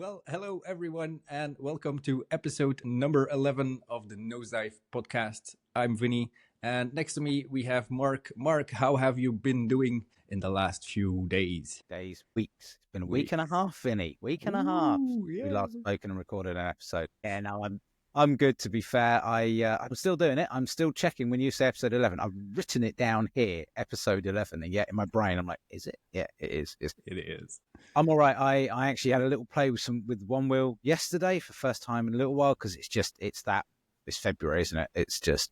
Well, hello everyone, and welcome to episode number 11 of the Nosedive podcast. I'm Vinie, and next to me we have Mark. Mark, how have you been doing in the last few days? Weeks. It's been a week and a half, Vinny. Week and a half. Yeah. We last spoken and recorded an episode. Yeah, no, I'm good. To be fair, I'm still doing it. I'm still checking when you say episode 11. I've written it down here, episode 11, and yet in my brain I'm like, is it? Yeah, it is. It is. I'm all right. I actually had a little play with one wheel yesterday for the first time in a little while because it's February, isn't it? It's just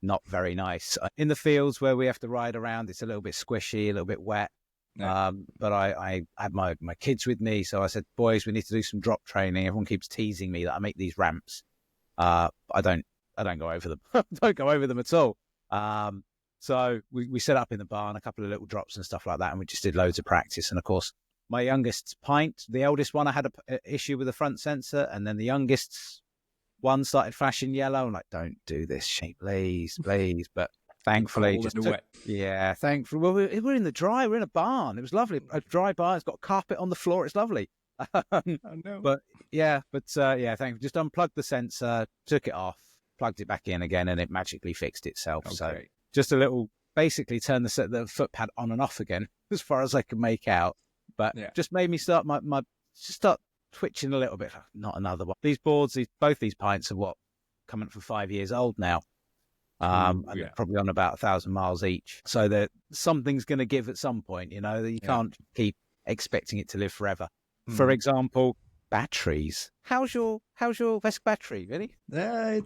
not very nice in the fields where we have to ride around. It's a little bit squishy, a little bit wet. Yeah. But I had my kids with me, so I said, boys, we need to do some drop training. Everyone keeps teasing me that I make these ramps. I don't go over them. Don't go over them at all. So we set up in the barn a couple of little drops and stuff like that, and we just did loads of practice. And of course, my youngest's Pint, the eldest one, I had an issue with the front sensor, and then the youngest's one started flashing yellow. I'm like, don't do this, please. But thankfully, thankfully. Well, we're in the dry. We're in a barn. It was lovely. A dry barn. It's got carpet on the floor. It's lovely. I know. Thankfully, just unplugged the sensor, took it off, plugged it back in again, and it magically fixed itself. Okay. So just a little, basically turn the foot pad on and off again, as far as I could make out. But just made me start start twitching a little bit. Not another one. These boards, both these Pints are coming up for 5 years old now. And they're probably on about 1,000 miles each. So something's going to give at some point. You know, you can't keep expecting it to live forever. For example, batteries. How's your Vesc battery, really? They're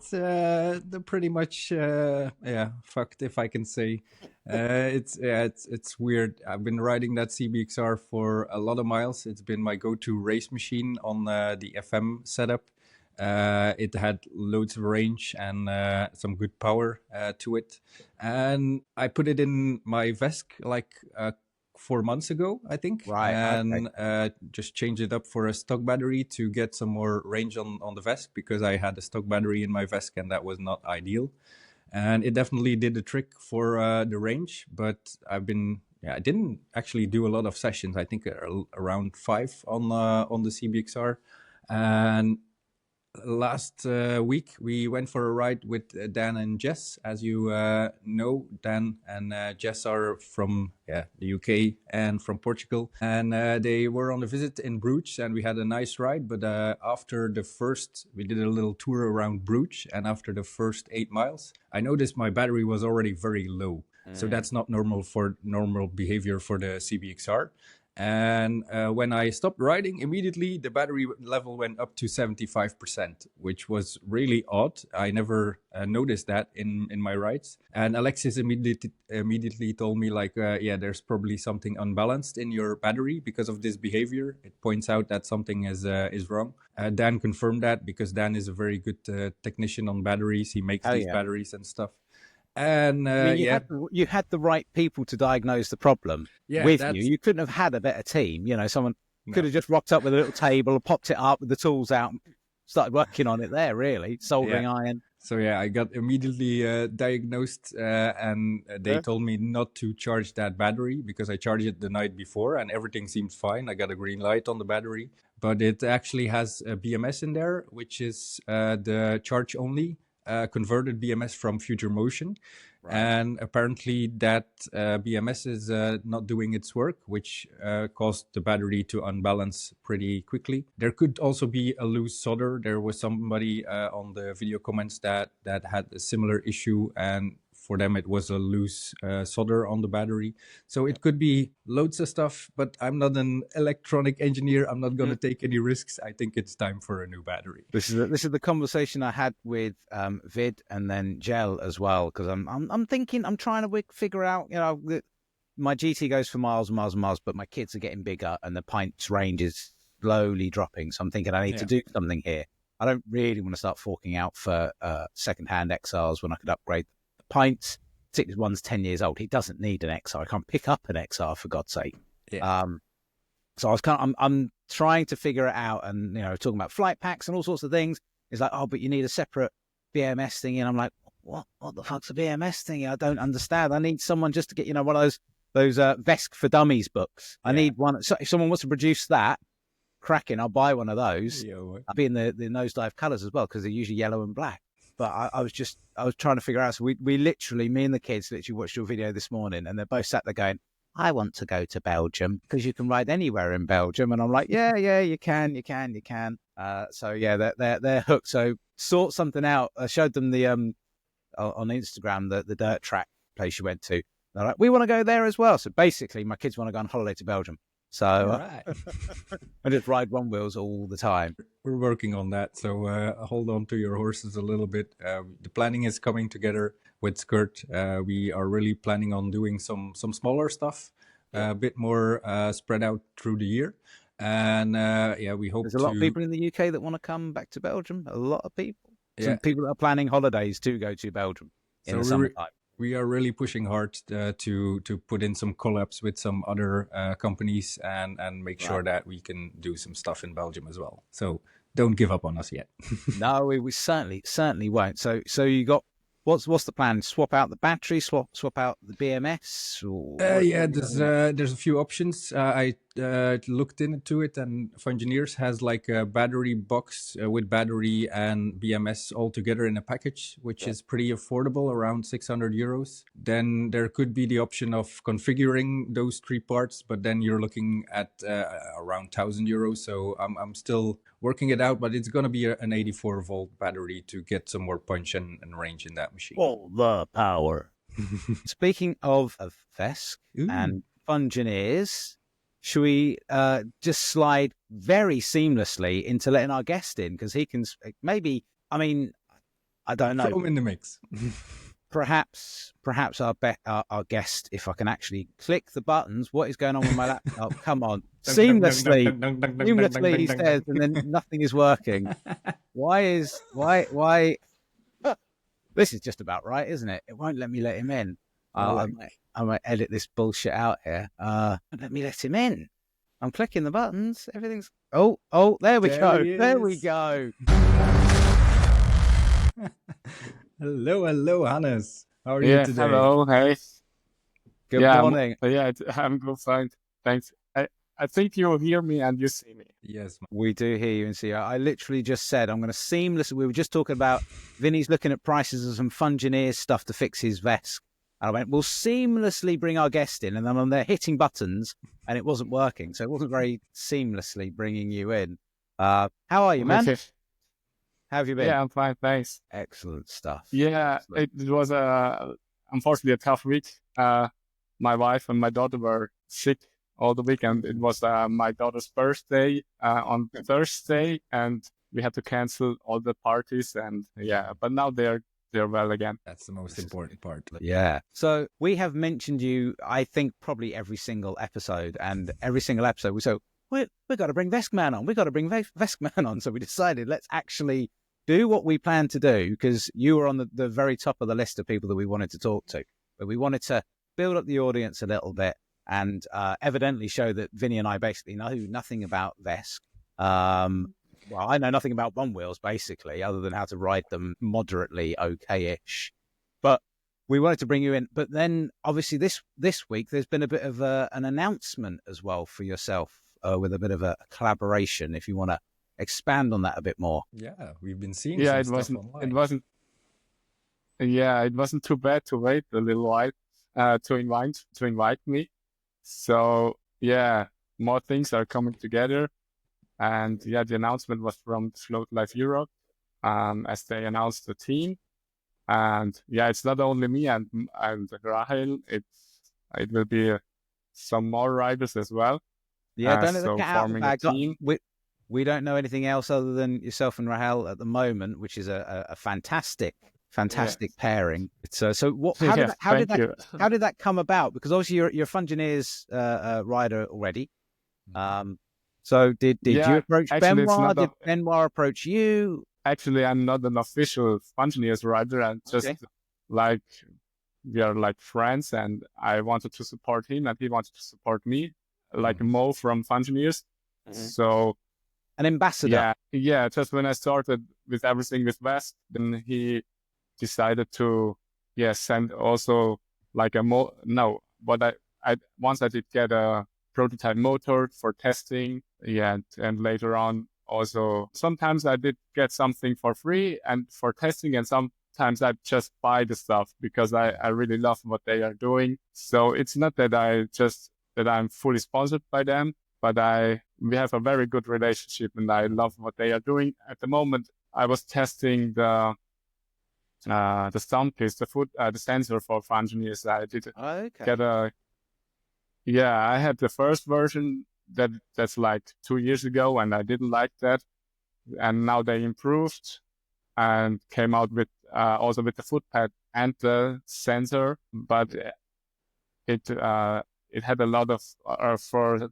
pretty much fucked, if I can say. It's weird. I've been riding that CBXR for a lot of miles. It's been my go-to race machine on the FM setup. It had loads of range and some good power to it. And I put it in my Vesc 4 months ago, I think. Right. And just changed it up for a stock battery to get some more range on the Vesc, because I had a stock battery in my Vesc and that was not ideal. And it definitely did the trick for the range, but I didn't actually do a lot of sessions. I think around 5 on the CBXR. And last week we went for a ride with Dan and Jess. As you know, Dan and Jess are from the UK and from Portugal, and they were on a visit in Bruges, and we had a nice ride. But we did a little tour around Bruges, and after the first 8 miles, I noticed my battery was already very low. So that's not normal behavior for the CBXR. And when I stopped riding, immediately the battery level went up to 75%, which was really odd. I never noticed that in my rides. And Alexis immediately told me there's probably something unbalanced in your battery because of this behavior. It points out that something is wrong. Dan confirmed that, because Dan is a very good technician on batteries. He makes these batteries and stuff. And you had the right people to diagnose the problem with you. You couldn't have had a better team. You know, someone could have just rocked up with a little table, popped it up with the tools out, and started working on it there. Really, soldering iron. So I got immediately diagnosed, and they told me not to charge that battery, because I charged it the night before and everything seemed fine. I got a green light on the battery, but it actually has a BMS in there, which is the charge only. Converted BMS from Future Motion. Right. And apparently that BMS is not doing its work, which caused the battery to unbalance pretty quickly. There could also be a loose solder. There was somebody on the video comments that had a similar issue, and for them it was a loose solder on the battery. So it could be loads of stuff, but I'm not an electronic engineer. I'm not going to take any risks. I think it's time for a new battery. This is the conversation I had with Vid and then Gel as well, because I'm thinking, I'm trying to figure out, my GT goes for miles and miles and miles, but my kids are getting bigger and the Pint's range is slowly dropping. So I'm thinking I need to do something here. I don't really want to start forking out for second-hand XRs when I could upgrade Pints. Particularly one's 10 years old. He doesn't need an XR. I can't pick up an XR, for God's sake. Yeah. So I was I'm trying to figure it out, and talking about flight packs and all sorts of things. It's like, oh, but you need a separate BMS thing, and I'm like, what the fuck's a BMS thing? I don't understand. I need someone just to get one of those Vesc for Dummies books. I need one. So if someone wants to produce that, cracking. I'll buy one of those. Yeah, I'll be in the nosedive colours as well, because they're usually yellow and black. But I was trying to figure out. So we literally, me and the kids literally watched your video this morning, and they're both sat there going, I want to go to Belgium because you can ride anywhere in Belgium. And I'm like, yeah, you can. So yeah, they're hooked. So sort something out. I showed them the on Instagram the dirt track place you went to. They're like, we want to go there as well. So basically, my kids want to go on holiday to Belgium. So right. I just ride onewheels all the time. We're working on that. So hold on to your horses a little bit. The planning is coming together with Skirt. We are really planning on doing some smaller stuff, a bit more spread out through the year. And we hope there's a lot of people in the UK that want to come back to Belgium. A lot of people. Some people that are planning holidays to go to Belgium in the summertime. We are really pushing hard to put in some collabs with some other companies and make sure that we can do some stuff in Belgium as well. So don't give up on us yet. No, we certainly won't. So you got what's the plan? Swap out the battery, swap out the BMS? There's a few options. I looked into it, and Fungineers has like a battery box with battery and BMS all together in a package, which is pretty affordable, around 600 euros. Then there could be the option of configuring those three parts, but then you're looking at around 1,000 euros. So I'm still working it out, but it's going to be an 84 volt battery to get some more punch and range in that machine. All the power. Speaking of Vesc and Fungineers, should we just slide very seamlessly into letting our guest in? Because he can maybe, I don't know. Throw him in the mix. Perhaps our guest, if I can actually click the buttons. What is going on with my laptop? Come on. Seamlessly, he says, and then nothing is working. Why? This is just about right, isn't it? It won't let me let him in. I might edit this bullshit out here. Let me let him in. I'm clicking the buttons. Everything's... Oh, there we go. There we go. Hello, Hannes. How are you today? Hello, hey. Good morning. I'm good, fine. Thanks. I think you hear me and you see me. Yes. We do hear you and see you. I literally just said I'm going to seamlessly... We were just talking about Vinny's looking at prices of some Fungineers stuff to fix his Vesc. And I went, we'll seamlessly bring our guest in. And then I'm there hitting buttons and it wasn't working. So it wasn't very seamlessly bringing you in. How are you, man? Okay. How have you been? Yeah, I'm fine, thanks. Excellent stuff. Yeah, Excellent. It was unfortunately a tough week. My wife and my daughter were sick all the weekend. It was my daughter's birthday on Thursday, and we had to cancel all the parties. And but now they're well again. That's the most important part. Yeah. So we have mentioned you, I think, probably every single episode, and every single episode we've got to bring Vescman on. We've got to bring Vescman on. So we decided let's actually do what we planned to do, because you were on the very top of the list of people that we wanted to talk to. But we wanted to build up the audience a little bit and evidently show that Vinie and I basically know nothing about Vesc. Well, I know nothing about onewheels, basically, other than how to ride them moderately okay-ish. But we wanted to bring you in. But then, obviously, this week, there's been a bit of an announcement as well for yourself with a bit of a collaboration, if you want to expand on that a bit more. Yeah, we've been seeing it online. It wasn't too bad to wait a little while to invite me. So, more things are coming together. And the announcement was from Float Life Europe, as they announced the team. And it's not only me and Rahel. It will be some more riders as well. Yeah, don't let so the cat out of the forming bag. a team. We don't know anything else other than yourself and Rahel at the moment, which is a fantastic pairing. So how did that come about? Because obviously you're a Fungineers rider already. So did you approach Benoit? Did Benoit approach you? Actually, I'm not an official Fungineers rider. I'm just we are like friends, and I wanted to support him, and he wanted to support me, like Mo from Fungineers. So an ambassador. Yeah. Just when I started with everything with Vesc, then he decided to send also like a Mo. No, but I once I did get a prototype motor for testing. Yeah, and later on also sometimes I did get something for free and for testing, and sometimes I just buy the stuff because I really love what they are doing. So it's not that I'm fully sponsored by them, but we have a very good relationship and I love what they are doing. At the moment, I was testing the sound piece, the sensor for engineers. I did get I had the first version that's like 2 years ago, and I didn't like that. And now they improved and came out with also with the footpad and the sensor, but it had a lot of for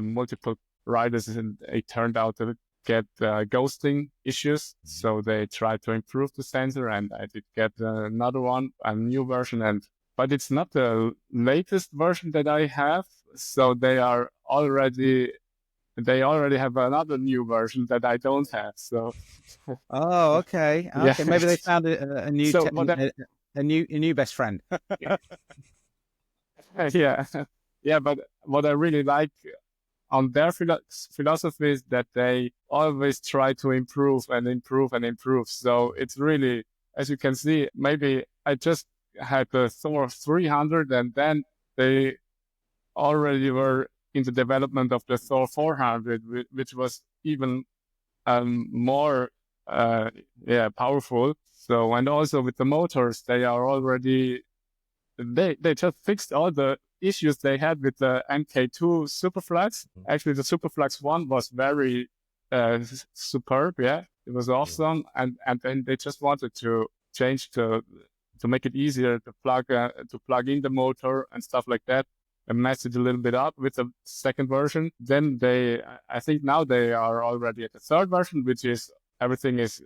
multiple riders, and it turned out to get ghosting issues. So they tried to improve the sensor, and I did get another one, a new version, but it's not the latest version that I have. So they already have another new version that I don't have. So okay. Yeah. Maybe they found a new So a new best friend. yeah. But what I really like on their philosophy is that they always try to improve and improve and improve. So it's really, as you can see, maybe I just had the Thor 300, and then they already were in the development of the Thor 400, which was even more powerful. So, and also with the motors, they are already, they just fixed all the issues they had with the MK2 Superflux. Actually, the Superflux 1 was very superb. Yeah, it was awesome. And then they just wanted to change to make it easier to plug in the motor and stuff like that, and mess it a little bit up with the second version. Then I think now they are already at the third version, which is everything is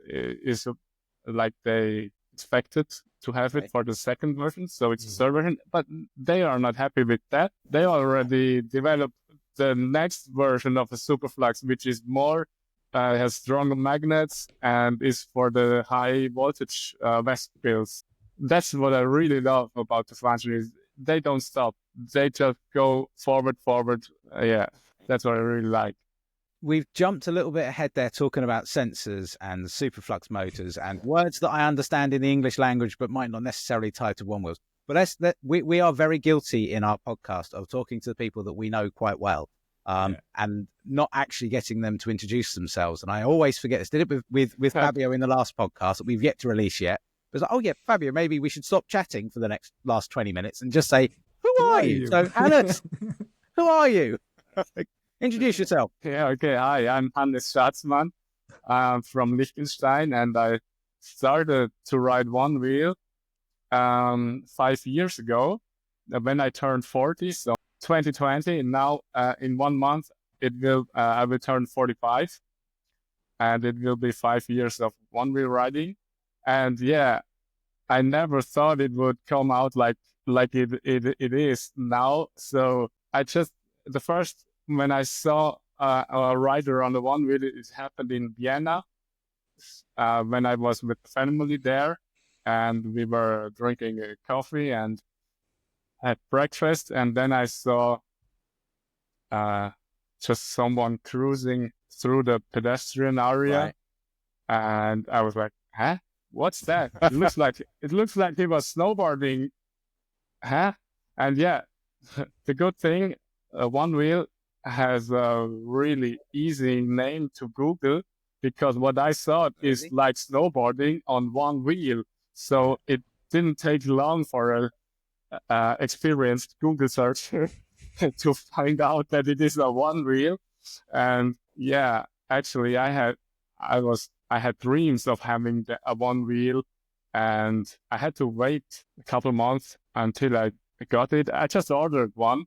like they expected to have it for the second version. So it's the third version, but they are not happy with that. They already developed the next version of the Superflux, which is more, has stronger magnets and is for the high voltage Vesc builds. That's what I really love about the Vance. They don't stop. They just go forward. That's what I really like. We've jumped a little bit ahead there talking about sensors and superflux motors and words that I understand in the English language but might not necessarily tie to one wheels. But we are very guilty in our podcast of talking to the people that we know quite well and not actually getting them to introduce themselves. And I always forget this. Did it with Fabio in the last podcast that we've yet to release yet. It was like, oh yeah, Fabio, maybe we should stop chatting for the last 20 minutes and just say, who are you? So Hannes, who are you? Introduce yourself. Yeah, okay. Hi, I'm Hannes Schatzmann. I'm from Liechtenstein, and I started to ride one wheel 5 years ago when I turned 40. So 2020, and now in 1 month I will turn 45, and it will be 5 years of one wheel riding. And yeah, I never thought it would come out like it is now. So when I saw a rider on the one wheel, it happened in Vienna when I was with the family there, and we were drinking coffee and had breakfast, and then I saw just someone cruising through the pedestrian area, and I was like, huh? What's that? It looks like he was snowboarding, huh? And yeah, the good thing, one wheel has a really easy name to Google, because what I saw is like snowboarding on one wheel. So it didn't take long for a experienced Google searcher to find out that it is a one wheel. And yeah, actually, I had dreams of having a one wheel, and I had to wait a couple months until I got it. I just ordered one,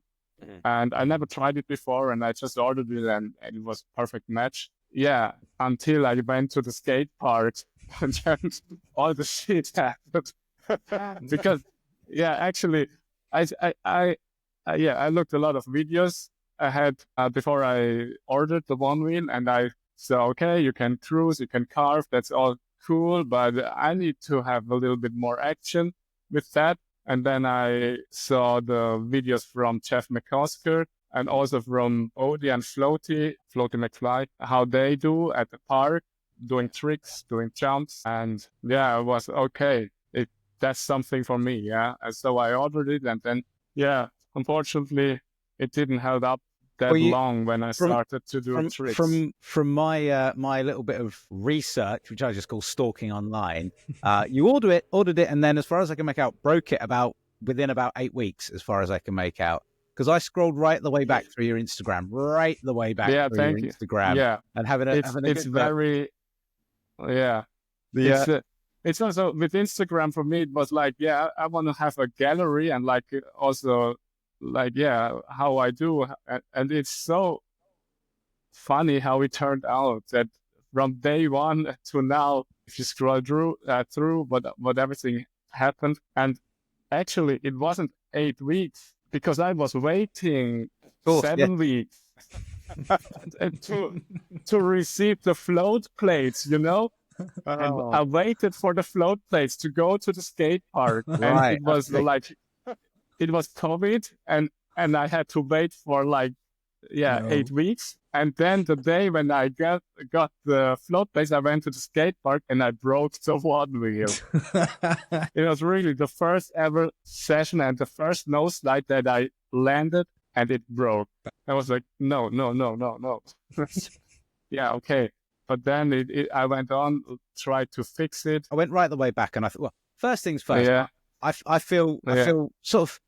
and I never tried it before, and I just ordered it, and it was a perfect match. Yeah, until I went to the skate park, and then all the shit happened. Because, yeah, actually, I looked a lot of videos ahead before I ordered the one wheel, and I said, okay, you can cruise, you can carve, that's all cool, but I need to have a little bit more action with that. And then I saw the videos from Jeff McCosker, and also from Odie and Floaty McFly, how they do at the park, doing tricks, doing jumps. And yeah, I was okay. That's something for me, yeah. And so I ordered it, and then, yeah, unfortunately, it didn't hold up that long when I started to do tricks. From my my little bit of research, which I just call stalking online, you ordered it, and then, as far as I can make out, broke it within about 8 weeks, as far as I can make out. Because I scrolled right the way back through your Instagram, Instagram, yeah, and having a it's very, yeah. It's also with Instagram for me. It was like, yeah, I want to have a gallery and like also like, yeah, how I do, and it's so funny how it turned out that from day one to now, if you scroll through what everything happened, and actually it wasn't 8 weeks because I was waiting 7 weeks to receive the float plates, you know. And I waited for the float plates to go to the skate park, and it was like, it was COVID, and I had to wait for like 8 weeks, and then the day when I got the float plates, I went to the skate park and I broke the onewheel. It was really the first ever session and the first no slide that I landed, and it broke. I was like, no. Yeah, okay. But then I went on, tried to fix it. I went right the way back, and I thought, well, first things first. Yeah. I feel sort of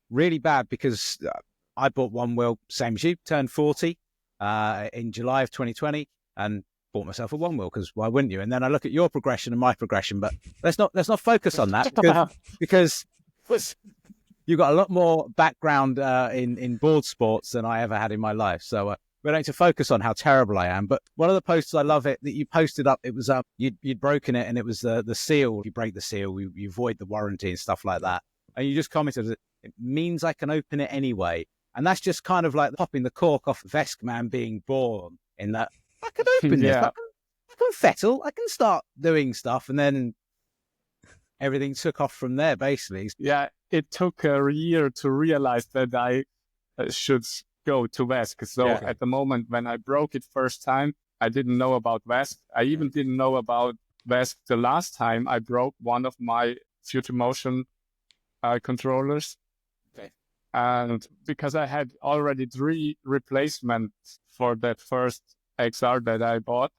really bad because I bought onewheel, same as you, turned 40 in July of 2020, and bought myself a onewheel because why wouldn't you? And then I look at your progression and my progression, but let's not focus on that because you've got a lot more background in board sports than I ever had in my life. So we don't need to focus on how terrible I am. But one of the posts I love it that you posted up, it was you'd broken it, and it was the seal. If you break the seal, you void the warranty and stuff like that. And you just commented, it means I can open it anyway. And that's just kind of like popping the cork off Vescman being born, in that I can open this. I can fettle. I can start doing stuff. And then everything took off from there, basically. Yeah, it took a year to realize that I should go to Vesc. So at the moment when I broke it first time, I didn't know about Vesc. I even didn't know about Vesc the last time I broke one of my Future Motion controllers. Okay. And because I had already 3 replacements for that first XR that I bought.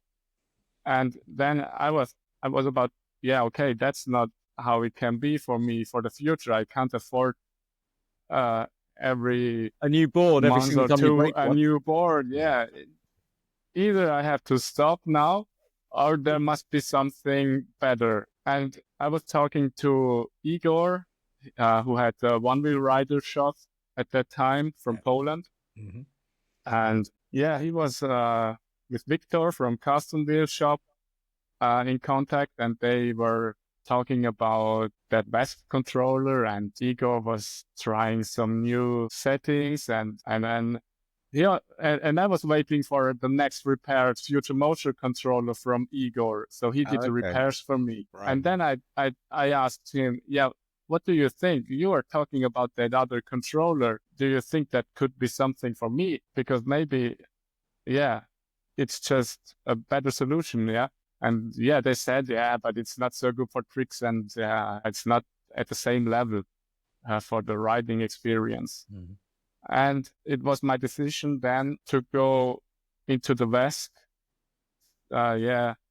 And then I was about, okay, that's not how it can be for me for the future. I can't afford a new board every month or two, a new board. Yeah. Either I have to stop now, or there must be something better. And I was talking to Igor, who had a one-wheel rider shop at that time from Poland. Mm-hmm. And he was with Victor from Custom Wheel Shop in contact, and they were talking about that Vesc controller, and Igor was trying some new settings, and then and I was waiting for the next repaired Future Motion controller from Igor, so he did the repairs for me. Right. And then I asked him, what do you think? You are talking about that other controller. Do you think that could be something for me? Because maybe, it's just a better solution, And they said, but it's not so good for tricks, and it's not at the same level for the riding experience. Mm-hmm. And it was my decision then to go into the Vesc,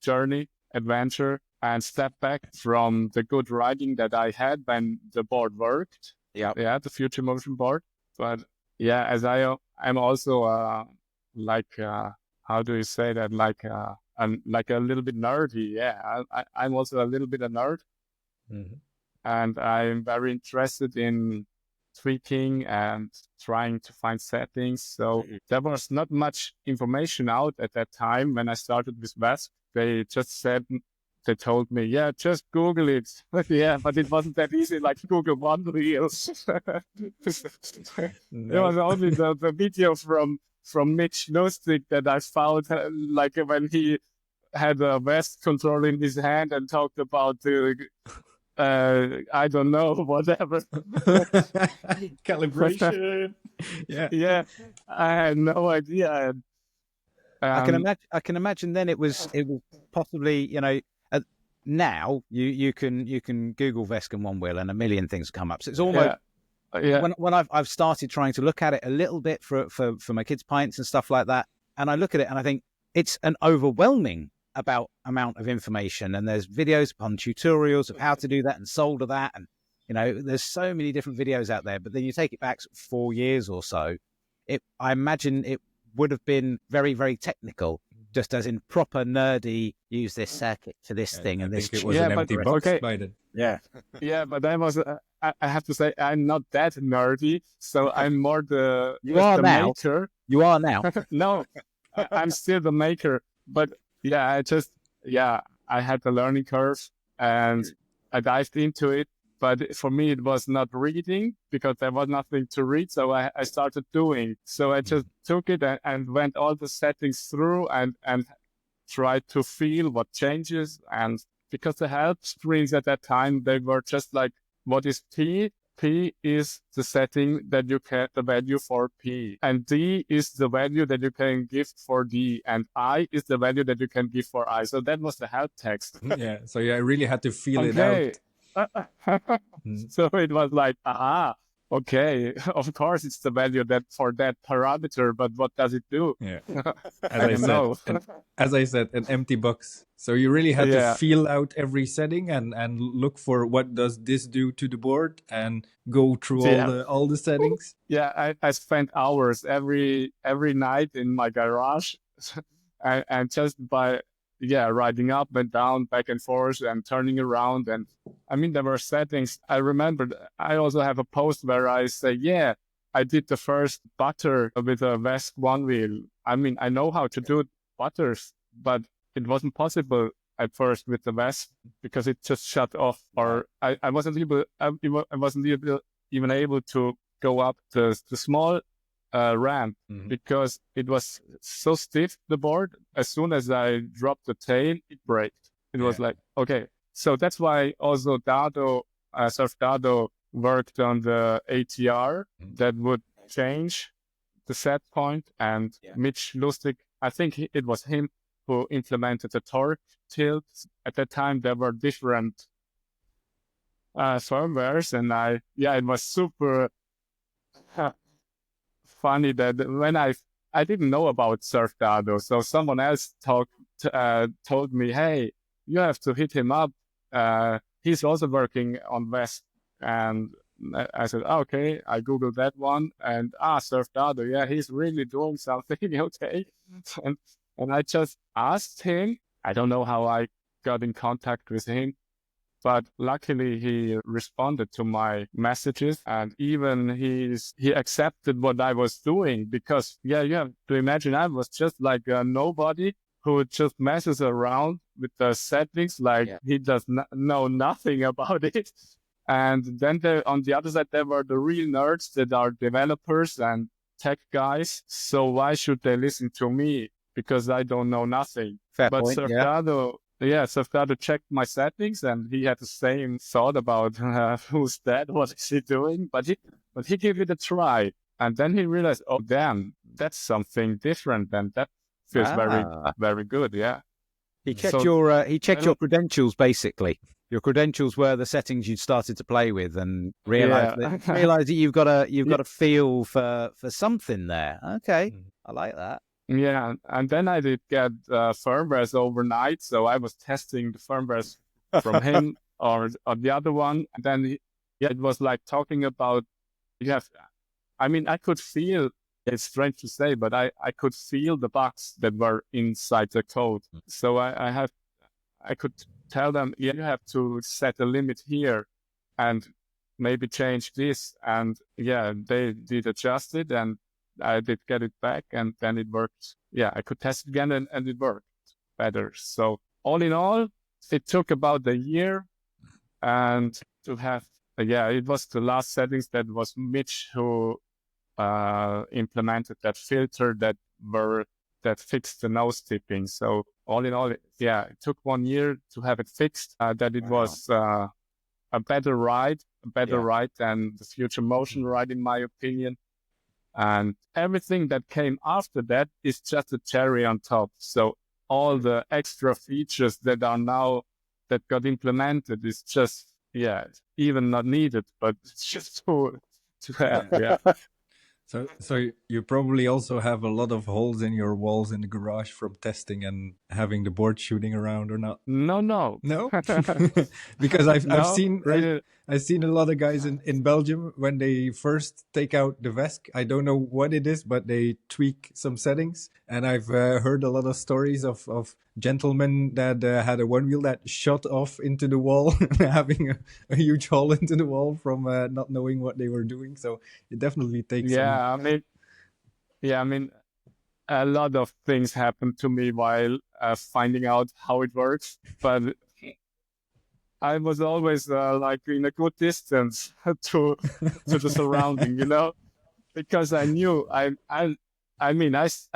journey, adventure, and step back from the good riding that I had when the board worked. The Future Motion board. But as I'm also how do you say that? I'm like a little bit nerdy. I'm also a little bit a nerd. Mm-hmm. And I'm very interested in tweaking and trying to find settings. So there was not much information out at that time when I started with Vesc. They told me, just Google it. But it wasn't that easy, like Google onewheels. There was only the video from Mitch Lustig that I found, like when he had a Vesc controller in his hand and talked about I don't know, whatever. Calibration. Yeah. Yeah, I had no idea. I can imagine. Then it was possibly, now you can Google Vescman one wheel and a million things come up. So it's almost when I've started trying to look at it a little bit for my kids' pints and stuff like that, and I look at it and I think it's an overwhelming amount of information, and there's videos upon tutorials of how to do that and solder that, and there's so many different videos out there. But then you take it back 4 years or so, I imagine it would have been very, very technical, just as in proper nerdy, use this circuit for this thing and I this. think it was an empty box by then. Yeah, but I was. I have to say, I'm not that nerdy, so I'm more the maker. You are now. No, I'm still the maker. But yeah, I had the learning curve and I dived into it. But for me, it was not reading because there was nothing to read. So I started doing. So I just took it and went all the settings through and tried to feel what changes. And because the help screens at that time, they were just like, what is P? P is the setting that you can, the value for P. And D is the value that you can give for D. And I is the value that you can give for I. So that was the help text. Yeah. So I really had to feel it out. So it was like, okay, of course it's the value that for that parameter, but what does it do? Yeah. As I said, an empty box. So you really had to feel out every setting and look for what does this do to the board and go through all the settings. Yeah, I spent hours every night in my garage and just by riding up and down, back and forth and turning around. And I mean, there were settings. I remembered I also have a post where I say, I did the first butter with a Vesc one wheel. I mean, I know how to do butters, but it wasn't possible at first with the Vesc because it just shut off, or I wasn't even able to go up the small ramp because it was so stiff, the board. As soon as I dropped the tail, it braked. It was like, okay. So that's why also Surf Dado worked on the ATR that would change the set point. And Mitch Lustig, I think it was him who implemented the torque tilt. At that time, there were different firmwares, and it was super funny that when I didn't know about Surf Dado, so someone else told me, hey, you have to hit him up. He's also working on Vesc. And I said, okay, I Googled that one and Surf Dado, he's really doing something, okay. And I just asked him. I don't know how I got in contact with him, but luckily he responded to my messages, and even he accepted what I was doing, because you have to imagine I was just like a nobody who just messes around with the settings, he does know nothing about it. And then on the other side, there were the real nerds that are developers and tech guys. So why should they listen to me? Because I don't know nothing. Fair point, Surf Dado checked my settings, and he had the same thought about who's that, what is he doing? But he gave it a try, and then he realized, oh damn, that's something different, and that feels very, very good. Yeah. He checked your credentials basically. Your credentials were the settings you'd started to play with, and realized that you've got a feel for something there. Okay, I like that. Yeah, and then I did get firmwares overnight, so I was testing the firmwares from him or the other one. And then it was like talking about I could feel. It's strange to say, but I could feel the bugs that were inside the code. So I could tell them, you have to set a limit here and maybe change this. And they did adjust it, and I did get it back, and then it worked. Yeah, I could test it again, and it worked better. So all in all, it took about a year, and to have, it was the last settings that was Mitch who implemented that filter that fixed the nose tipping. So all in all, it took 1 year to have it fixed. That it was a better ride than the future motion ride, in my opinion. And everything that came after that is just a cherry on top. So all the extra features that got implemented is just, even not needed, but it's just to have, yeah. So you probably also have a lot of holes in your walls in the garage from testing and having the board shooting around, or not? No. No, because I've No, seen really. I've seen a lot of guys in Belgium when they first take out the Vesc. I don't know what it is, but they tweak some settings, and I've heard a lot of stories of gentlemen that had a one wheel that shot off into the wall, having a huge hole into the wall from not knowing what they were doing. So it definitely takes some. I mean, a lot of things happened to me while finding out how it works, but I was always like in a good distance to the surrounding, because I knew I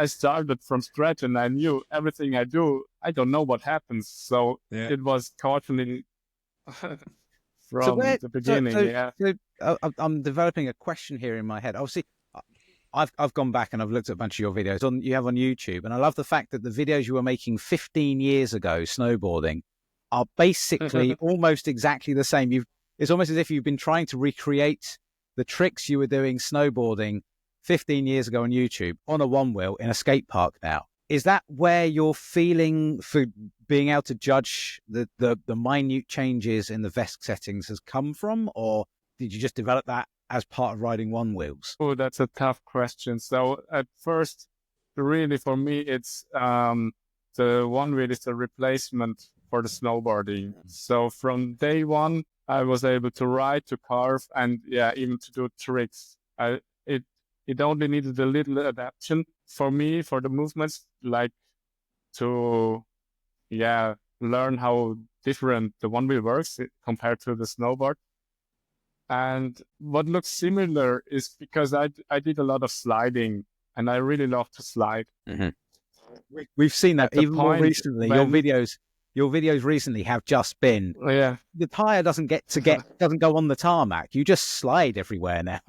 started from scratch, and I knew everything I do. I don't know what happens, so it was cautioning from the beginning. I'm developing a question here in my head. Obviously, I've gone back and I've looked at a bunch of your videos you have on YouTube, and I love the fact that the videos you were making 15 years ago snowboarding are basically almost exactly the same. It's almost as if you've been trying to recreate the tricks you were doing snowboarding 15 years ago on YouTube on a one wheel in a skate park now. Is that where your feeling for being able to judge the minute changes in the Vesc settings has come from, or did you just develop that as part of riding one wheels? Oh, that's a tough question. So at first, really for me, it's the one wheel is the replacement for the snowboarding. So from day one, I was able to ride, to carve, and even to do tricks. It only needed a little adaptation for me, for the movements, like to learn how different the one wheel works compared to the snowboard. And what looks similar is because I did a lot of sliding, and I really love to slide. Mm-hmm. We've seen that even more recently. Your videos recently have just been the tire doesn't go on the tarmac. You just slide everywhere now.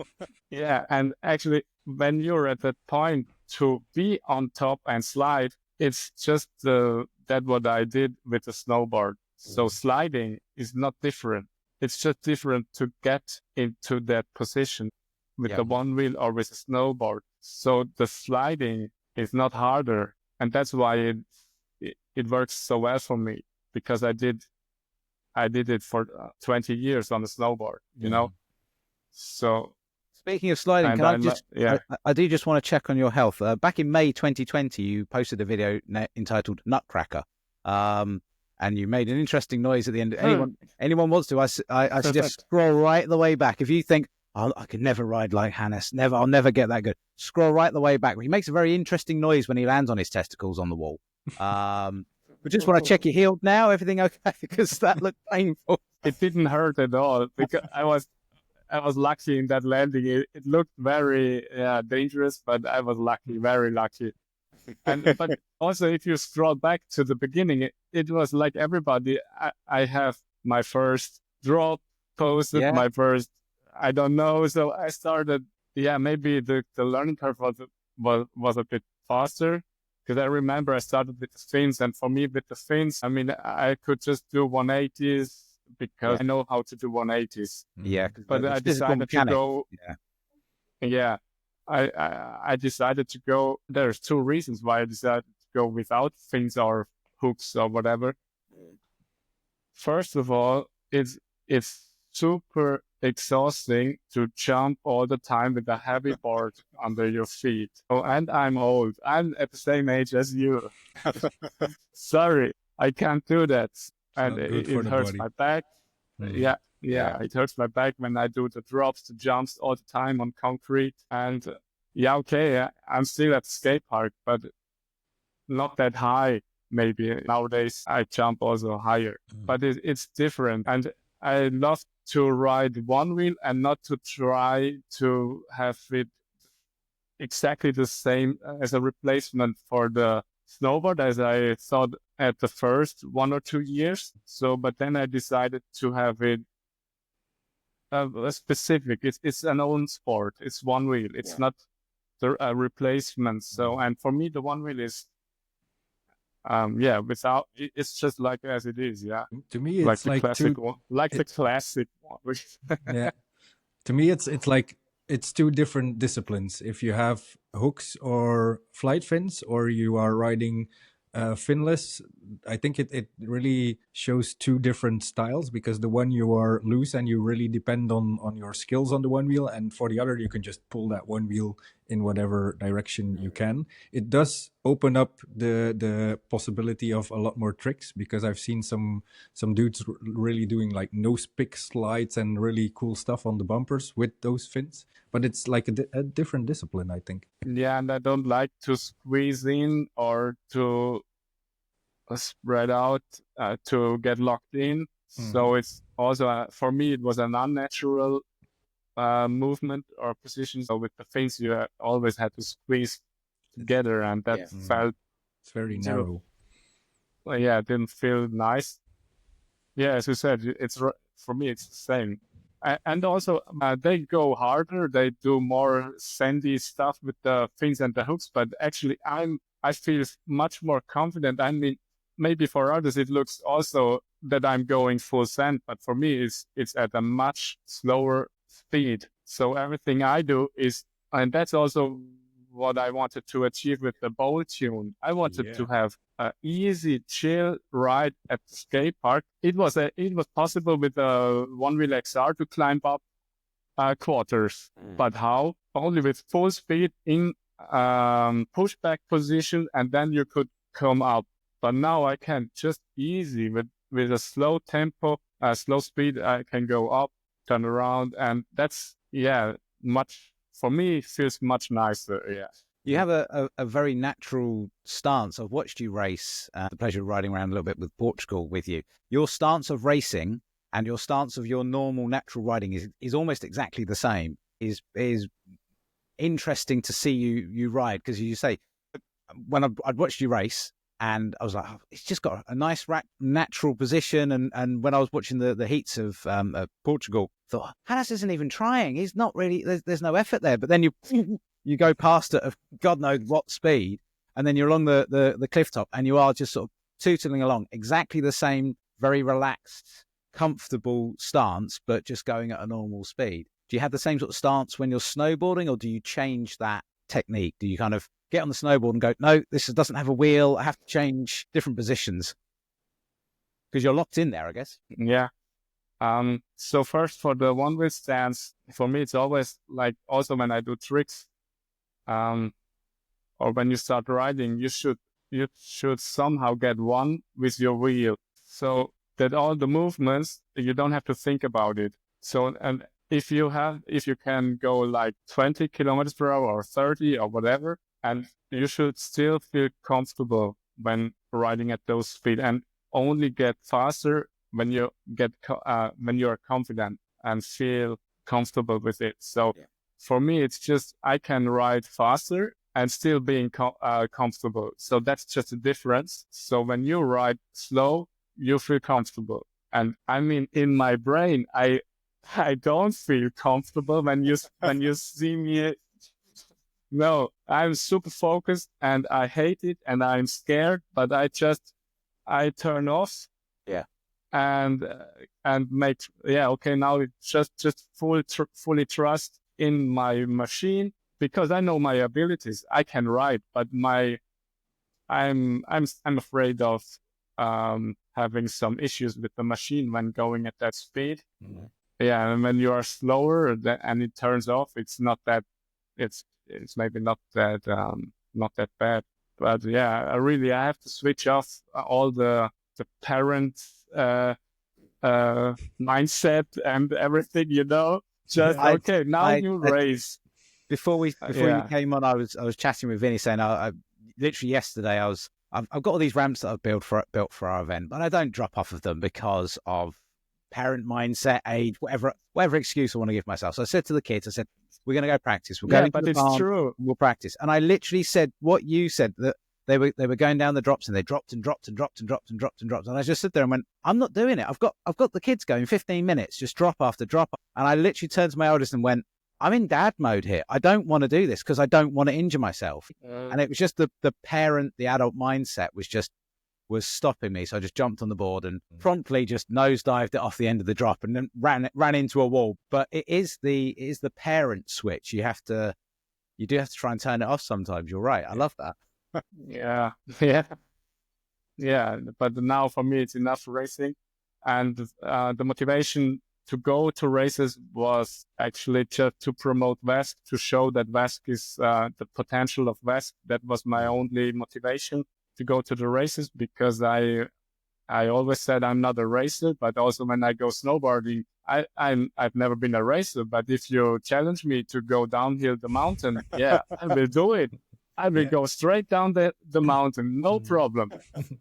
Yeah, and actually, when you're at that point to be on top and slide, it's just that what I did with the snowboard. So sliding is not different. It's just different to get into that position with the one wheel or with a snowboard. So the sliding is not harder, and that's why it works so well for me, because I did it for 20 years on a snowboard, So speaking of sliding, I do just want to check on your health. Back in May 2020, you posted a video entitled Nutcracker. And you made an interesting noise at the end. Anyone wants to, I suggest scroll right the way back. If you think, I could never ride like Hannes, I'll never get that good, scroll right the way back. He makes a very interesting noise when he lands on his testicles on the wall. But just want to check you healed now. Everything okay? Because that looked painful. It didn't hurt at all, because I was lucky in that landing. It looked very dangerous, but I was lucky, very lucky. But also, if you scroll back to the beginning, it was like everybody. I have my first drop posted, my first, I don't know. So I started, maybe the learning curve was a bit faster, because I remember I started with the fins, and for me with the fins, I mean, I could just do 180s because I know how to do 180s. Yeah, but I decided to go. I decided to go. There's two reasons why I decided to go without fins or hooks or whatever. First of all, it's super exhausting to jump all the time with a heavy board under your feet. Oh, and I'm old. I'm at the same age as you. Sorry, I can't do that. And it hurts my back. It hurts my back when I do the drops, the jumps all the time on concrete. And I'm still at the skate park, but not that high. Maybe nowadays I jump also higher, but it's different. And I love to ride one wheel and not to try to have it exactly the same as a replacement for the snowboard as I thought at the first 1 or 2 years. So, but then I decided to have it specific. It's an own sport. It's one wheel. It's not the replacement. So, and for me, the one wheel is, without it's just like as it is. Yeah, To me, like it's the like classic one, the classic one. yeah. To me, it's like it's two different disciplines. If you have hooks or flight fins, or you are riding finless, I think it really shows two different styles, because the one you are loose and you really depend on your skills on the one wheel, and for the other you can just pull that one wheel in whatever direction you can. It does open up the possibility of a lot more tricks, because I've seen some dudes really doing like nose pick slides and really cool stuff on the bumpers with those fins. But it's like a different discipline, I think. Yeah, and I don't like to squeeze in or to spread out to get locked in. So it's also for me it was an unnatural movement or position. So with the fins, you always had to squeeze together, and that felt It's very narrow. it didn't feel nice. Yeah, as you said, it's for me it's the same. And also they go harder. They do more sandy stuff with the fins and the hooks. But actually, I feel much more confident. I mean, maybe for others it looks also that I'm going full send, but for me it's at a much slower speed. So everything I do is, and that's also what I wanted to achieve with the bowl tune. I wanted to have an easy, chill ride at the skate park. It was possible with a one wheel XR to climb up quarters, but how? Only with full speed in pushback position, and then you could come up. But now I can just easy with a slow tempo, slow speed. I can go up, turn around, and that's much. For me, it feels much nicer, yeah. You have a very natural stance. I've watched you race, the pleasure of riding around a little bit with Portugal with you. Your stance of racing and your stance of your normal natural riding is almost exactly the same. Is interesting to see you ride, because you say, when I'd watched you race, and I was like, oh, it's just got a nice natural position. And when I was watching the heats of Portugal, I thought, Hannes isn't even trying. He's not really, there's no effort there. But then you go past it at God knows what speed, and then you're along the cliff top, and you are just sort of tootling along, exactly the same, very relaxed, comfortable stance, but just going at a normal speed. Do you have the same sort of stance when you're snowboarding, or do you change that technique? Do you kind of get on the snowboard and go, no, this doesn't have a wheel, I have to change different positions? Because you're locked in there, I guess. Yeah. So first, for the one wheel stance, for me, it's always like, also when I do tricks, or when you start riding, you should somehow get one with your wheel, so that all the movements, you don't have to think about it. So, and if you can go like 20 kilometers per hour or 30 or whatever, and you should still feel comfortable when riding at those speed, and only get faster when you when you're confident and feel comfortable with it. So for me, it's just, I can ride faster and still being comfortable. So that's just a difference. So when you ride slow, you feel comfortable. And I mean, in my brain, I don't feel comfortable when you see me. No, I'm super focused and I hate it and I'm scared, but I turn off. Yeah. And make, okay, now it's just fully trust in my machine, because I know my abilities. I can ride, but I'm afraid of having some issues with the machine when going at that speed. Mm-hmm. Yeah, and when you are slower and it turns off, it's not that, it's maybe not that bad. But yeah, I have to switch off all the parent mindset and everything, just okay, now you race. Before you came on, I was chatting with Vinie, saying I literally yesterday I've got all these ramps that I've built for our event, but I don't drop off of them because of parent mindset, age, whatever excuse I want to give myself. So I said to the kids, I said, we're going to go practice. We'll go into the farm, true. We'll practice. And I literally said what you said, that they were going down the drops, and they dropped and dropped and dropped and dropped and dropped and dropped. And I just stood there and went, I'm not doing it. I've got the kids going 15 minutes, just drop after drop. And I literally turned to my eldest and went, I'm in dad mode here. I don't want to do this because I don't want to injure myself. And it was just the parent, the adult mindset was stopping me. So I just jumped on the board and promptly just nosedived it off the end of the drop and then ran into a wall. But it is the parent switch. You do have to try and turn it off sometimes. You're right. I love that. Yeah. But now for me, it's enough racing. And the motivation to go to races was actually just to promote Vesc, to show that Vesc is the potential of Vesc. That was my only motivation to go to the races, because I always said I'm not a racer, but also when I go snowboarding, I've never been a racer. But if you challenge me to go downhill the mountain, I will do it. I will go straight down the mountain, no problem.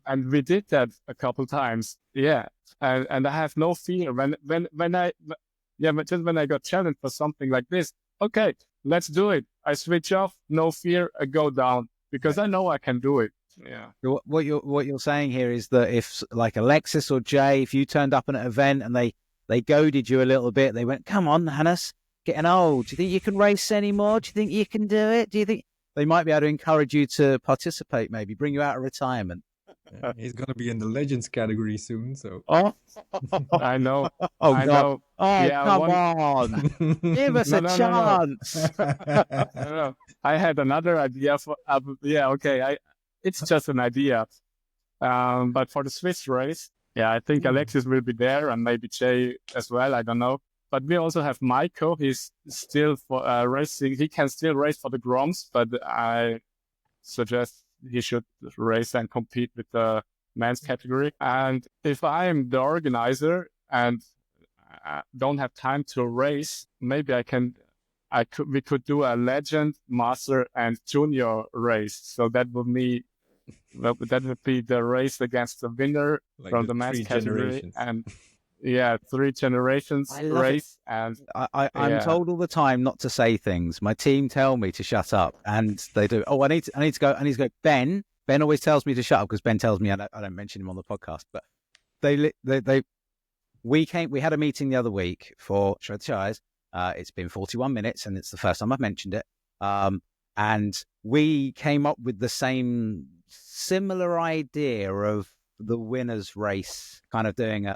And we did that a couple times. Yeah. And I have no fear when I got challenged for something like this. Okay, let's do it. I switch off, no fear, I go down, because I know I can do it. Yeah. What you're saying here is that if, like, Alexis or Jay, if you turned up at an event and they goaded you a little bit, they went, come on, Hannes, getting old. Do you think you can race anymore? Do you think you can do it? Do you think they might be able to encourage you to participate, maybe bring you out of retirement? He's going to be in the legends category soon, so. Oh, I know. Oh, I God. know. Oh, Yeah, come on. Give us a chance. No. I had another idea for, it's just an idea. But for the Swiss race, I think Alexis will be there, and maybe Jay as well. I don't know. But we also have Maiko. He's still for racing. He can still race for the Groms, but I suggest he should race and compete with the men's category. And if I am the organizer and I don't have time to race, maybe we could do a legend, master, and junior race. So that would be the race against the winner, like from the men's category. And 3 generations race. And I'm told all the time not to say things. My team tell me to shut up, and they do. Oh, I need to go. Ben always tells me to shut up, because Ben tells me I don't mention him on the podcast. But we had a meeting the other week for Shred the Shires. It's been 41 minutes, and it's the first time I've mentioned it. And we came up with the similar idea of the winners race, kind of doing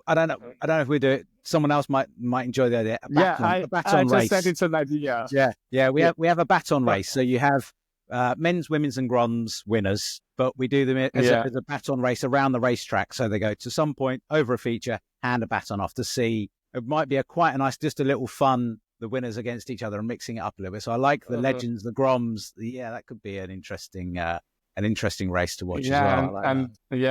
I don't know if we do it. Someone else might enjoy the idea. I baton just race. said it's an idea. We have a baton race. So you have men's, women's, and Groms winners, but we do them as a baton race around the racetrack. So they go to some point over a feature, hand a baton off to see. It might be quite a nice, just a little fun, the winners against each other and mixing it up a little bit. So I like the legends, the Groms. That could be an interesting race to watch as well.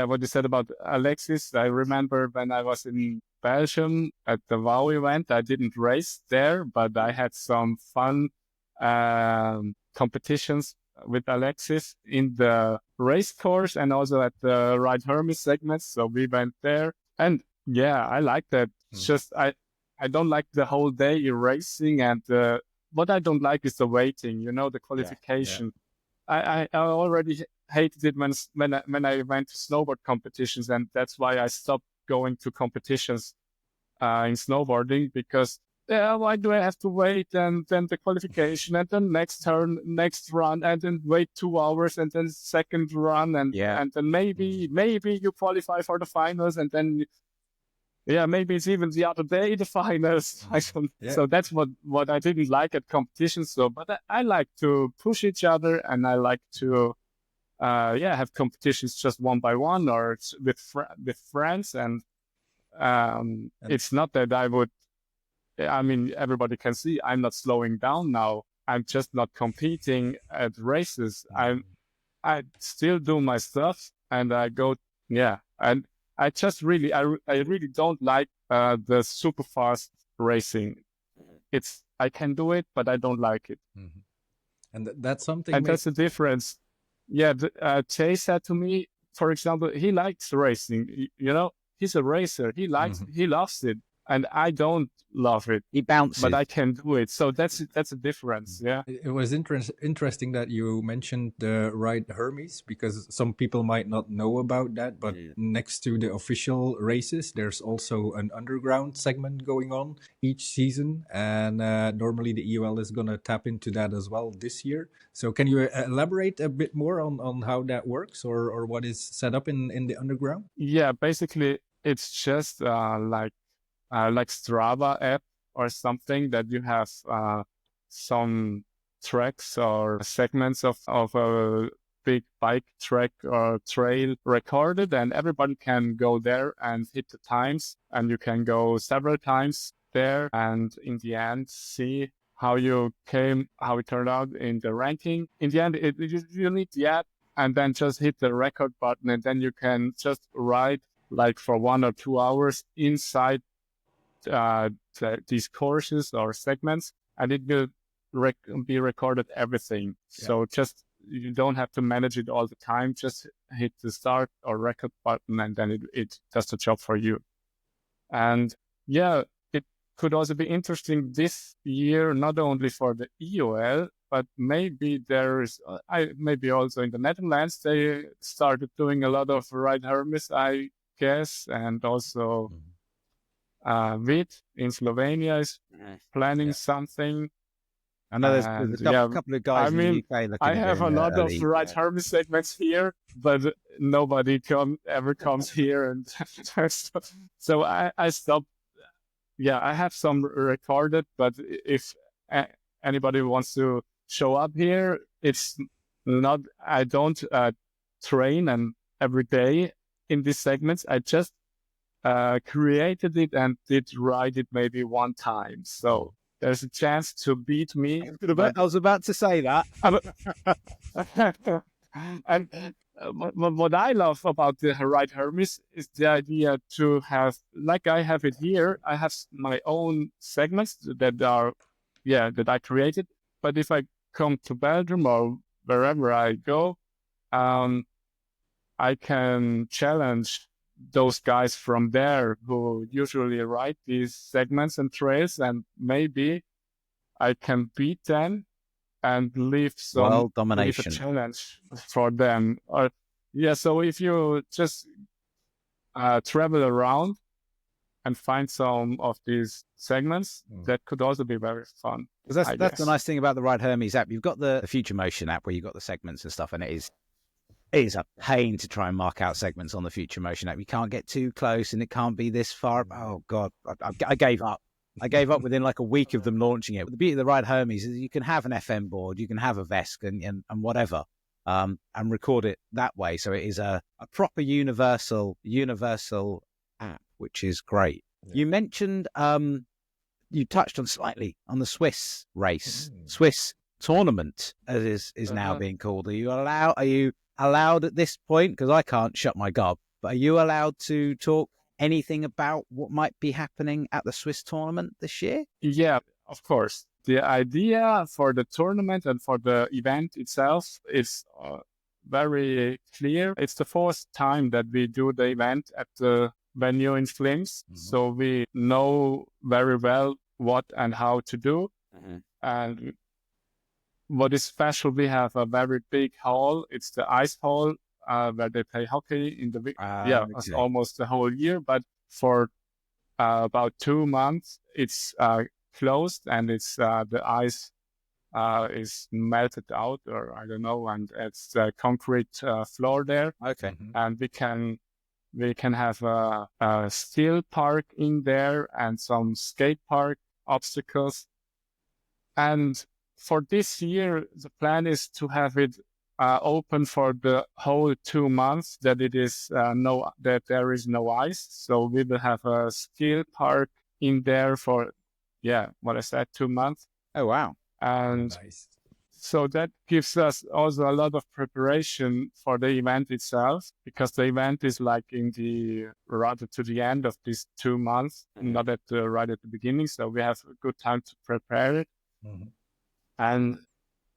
What you said about Alexis, I remember when I was in Belgium at the WOW event, I didn't race there, but I had some fun competitions with Alexis in the race course and also at the Ride Hermes segments. So we went there, and I like that. It's just I don't like the whole day racing, and what I don't like is the waiting. The qualification. I already hated it when I went to snowboard competitions, and that's why I stopped going to competitions in snowboarding, because why do I have to wait, and then the qualification, and then next turn, next run, and then wait 2 hours, and then second run, and then maybe you qualify for the finals, and then maybe it's even the other day the finals. So that's what I didn't like at competitions. So, but I like to push each other, and I like to have competitions just one by one or with friends, and it's not that I would. I mean, everybody can see I'm not slowing down now. I'm just not competing at races. I still do my stuff, and I go, and I just really, I really don't like the super fast racing. I can do it, but I don't like it. Mm-hmm. And that's something. And that's the difference. Yeah, Jay said to me, for example, he likes racing. He's a racer. He loves it. and I don't love it, He bounces. but I can do it. So that's a difference. Yeah. It was interesting that you mentioned the Ride Hermes, because some people might not know about that, but next to the official races, there's also an underground segment going on each season, and normally the EOL is going to tap into that as well this year. So can you elaborate a bit more on how that works, or what is set up in the underground? Yeah, basically it's just like Strava app or something, that you have some tracks or segments of a big bike track or trail recorded, and everybody can go there and hit the times, and you can go several times there, and in the end see how it turned out in the ranking. In the end, you need the app, and then just hit the record button, and then you can just ride like for 1 or 2 hours inside these courses or segments, and it will be recorded everything. Yeah. So just, you don't have to manage it all the time. Just hit the start or record button, and then it does the job for you. And yeah, it could also be interesting this year, not only for the EOL, but maybe maybe also in the Netherlands, they started doing a lot of Ride Hermes, I guess, and also Vit in Slovenia is planning something. I know there's a couple of guys in the UK looking I have a lot of Ride Hermes segments here, but nobody ever comes here, and so I stopped. Yeah, I have some recorded, but if anybody wants to show up here, it's not. I don't train and every day in these segments. I just created it and did ride it maybe one time. So there's a chance to beat me. I was about to say that. And what I love about the Ride Hermes is the idea to have, like I have it here, I have my own segments that I created. But if I come to Belgium or wherever I go, I can challenge those guys from there who usually ride these segments and trails, and maybe I can beat them and leave world domination, a challenge for them. So if you just travel around and find some of these segments, that could also be very fun. That's the nice thing about the Ride Hermes app. You've got the Future Motion app where you've got the segments and stuff, and it is a pain to try and mark out segments on the Future Motion app. You can't get too close, and it can't be this far. Oh God, I gave up. I gave up within like a week of them launching it. But the beauty of the Ride Hermes is you can have an FM board, you can have a Vesc and whatever, and record it that way. So it is a proper universal app, which is great. Yeah. You mentioned, you touched on slightly on the Swiss race, Swiss tournament, as is now being called. Are you allowed at this point, because I can't shut my gob, but are you allowed to talk anything about what might be happening at the Swiss tournament this year? Yeah, of course. The idea for the tournament and for the event itself is very clear. It's the fourth time that we do the event at the venue in Flims, so we know very well what and how to do. And what is special, we have a very big hall. It's the ice hall where they play hockey in the almost the whole year. But for about 2 months, it's closed, and it's the ice is melted out, or I don't know, and it's the concrete floor there. Okay, and we can have a skill park in there and some skate park obstacles. And for this year, the plan is to have it open for the whole 2 months that it is that there is no ice. So we will have a skill park in there for what I said, 2 months. Oh wow! And nice. So that gives us also a lot of preparation for the event itself, because the event is like rather to the end of these 2 months, not right at the beginning. So we have a good time to prepare it. And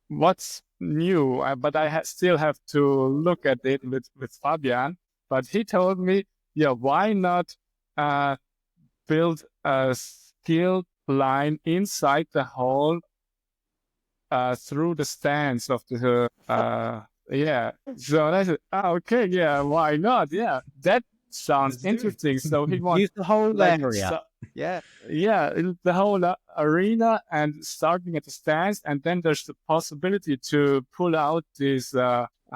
what's new, but I still have to look at it with Fabian, but he told me, why not build a skill line inside the hole through the stands of the yeah. So I said, okay, yeah, why not? Yeah, that sounds interesting. So he wants Use the whole like area. Yeah. the whole arena and starting at the stands, and then there's the possibility to pull out these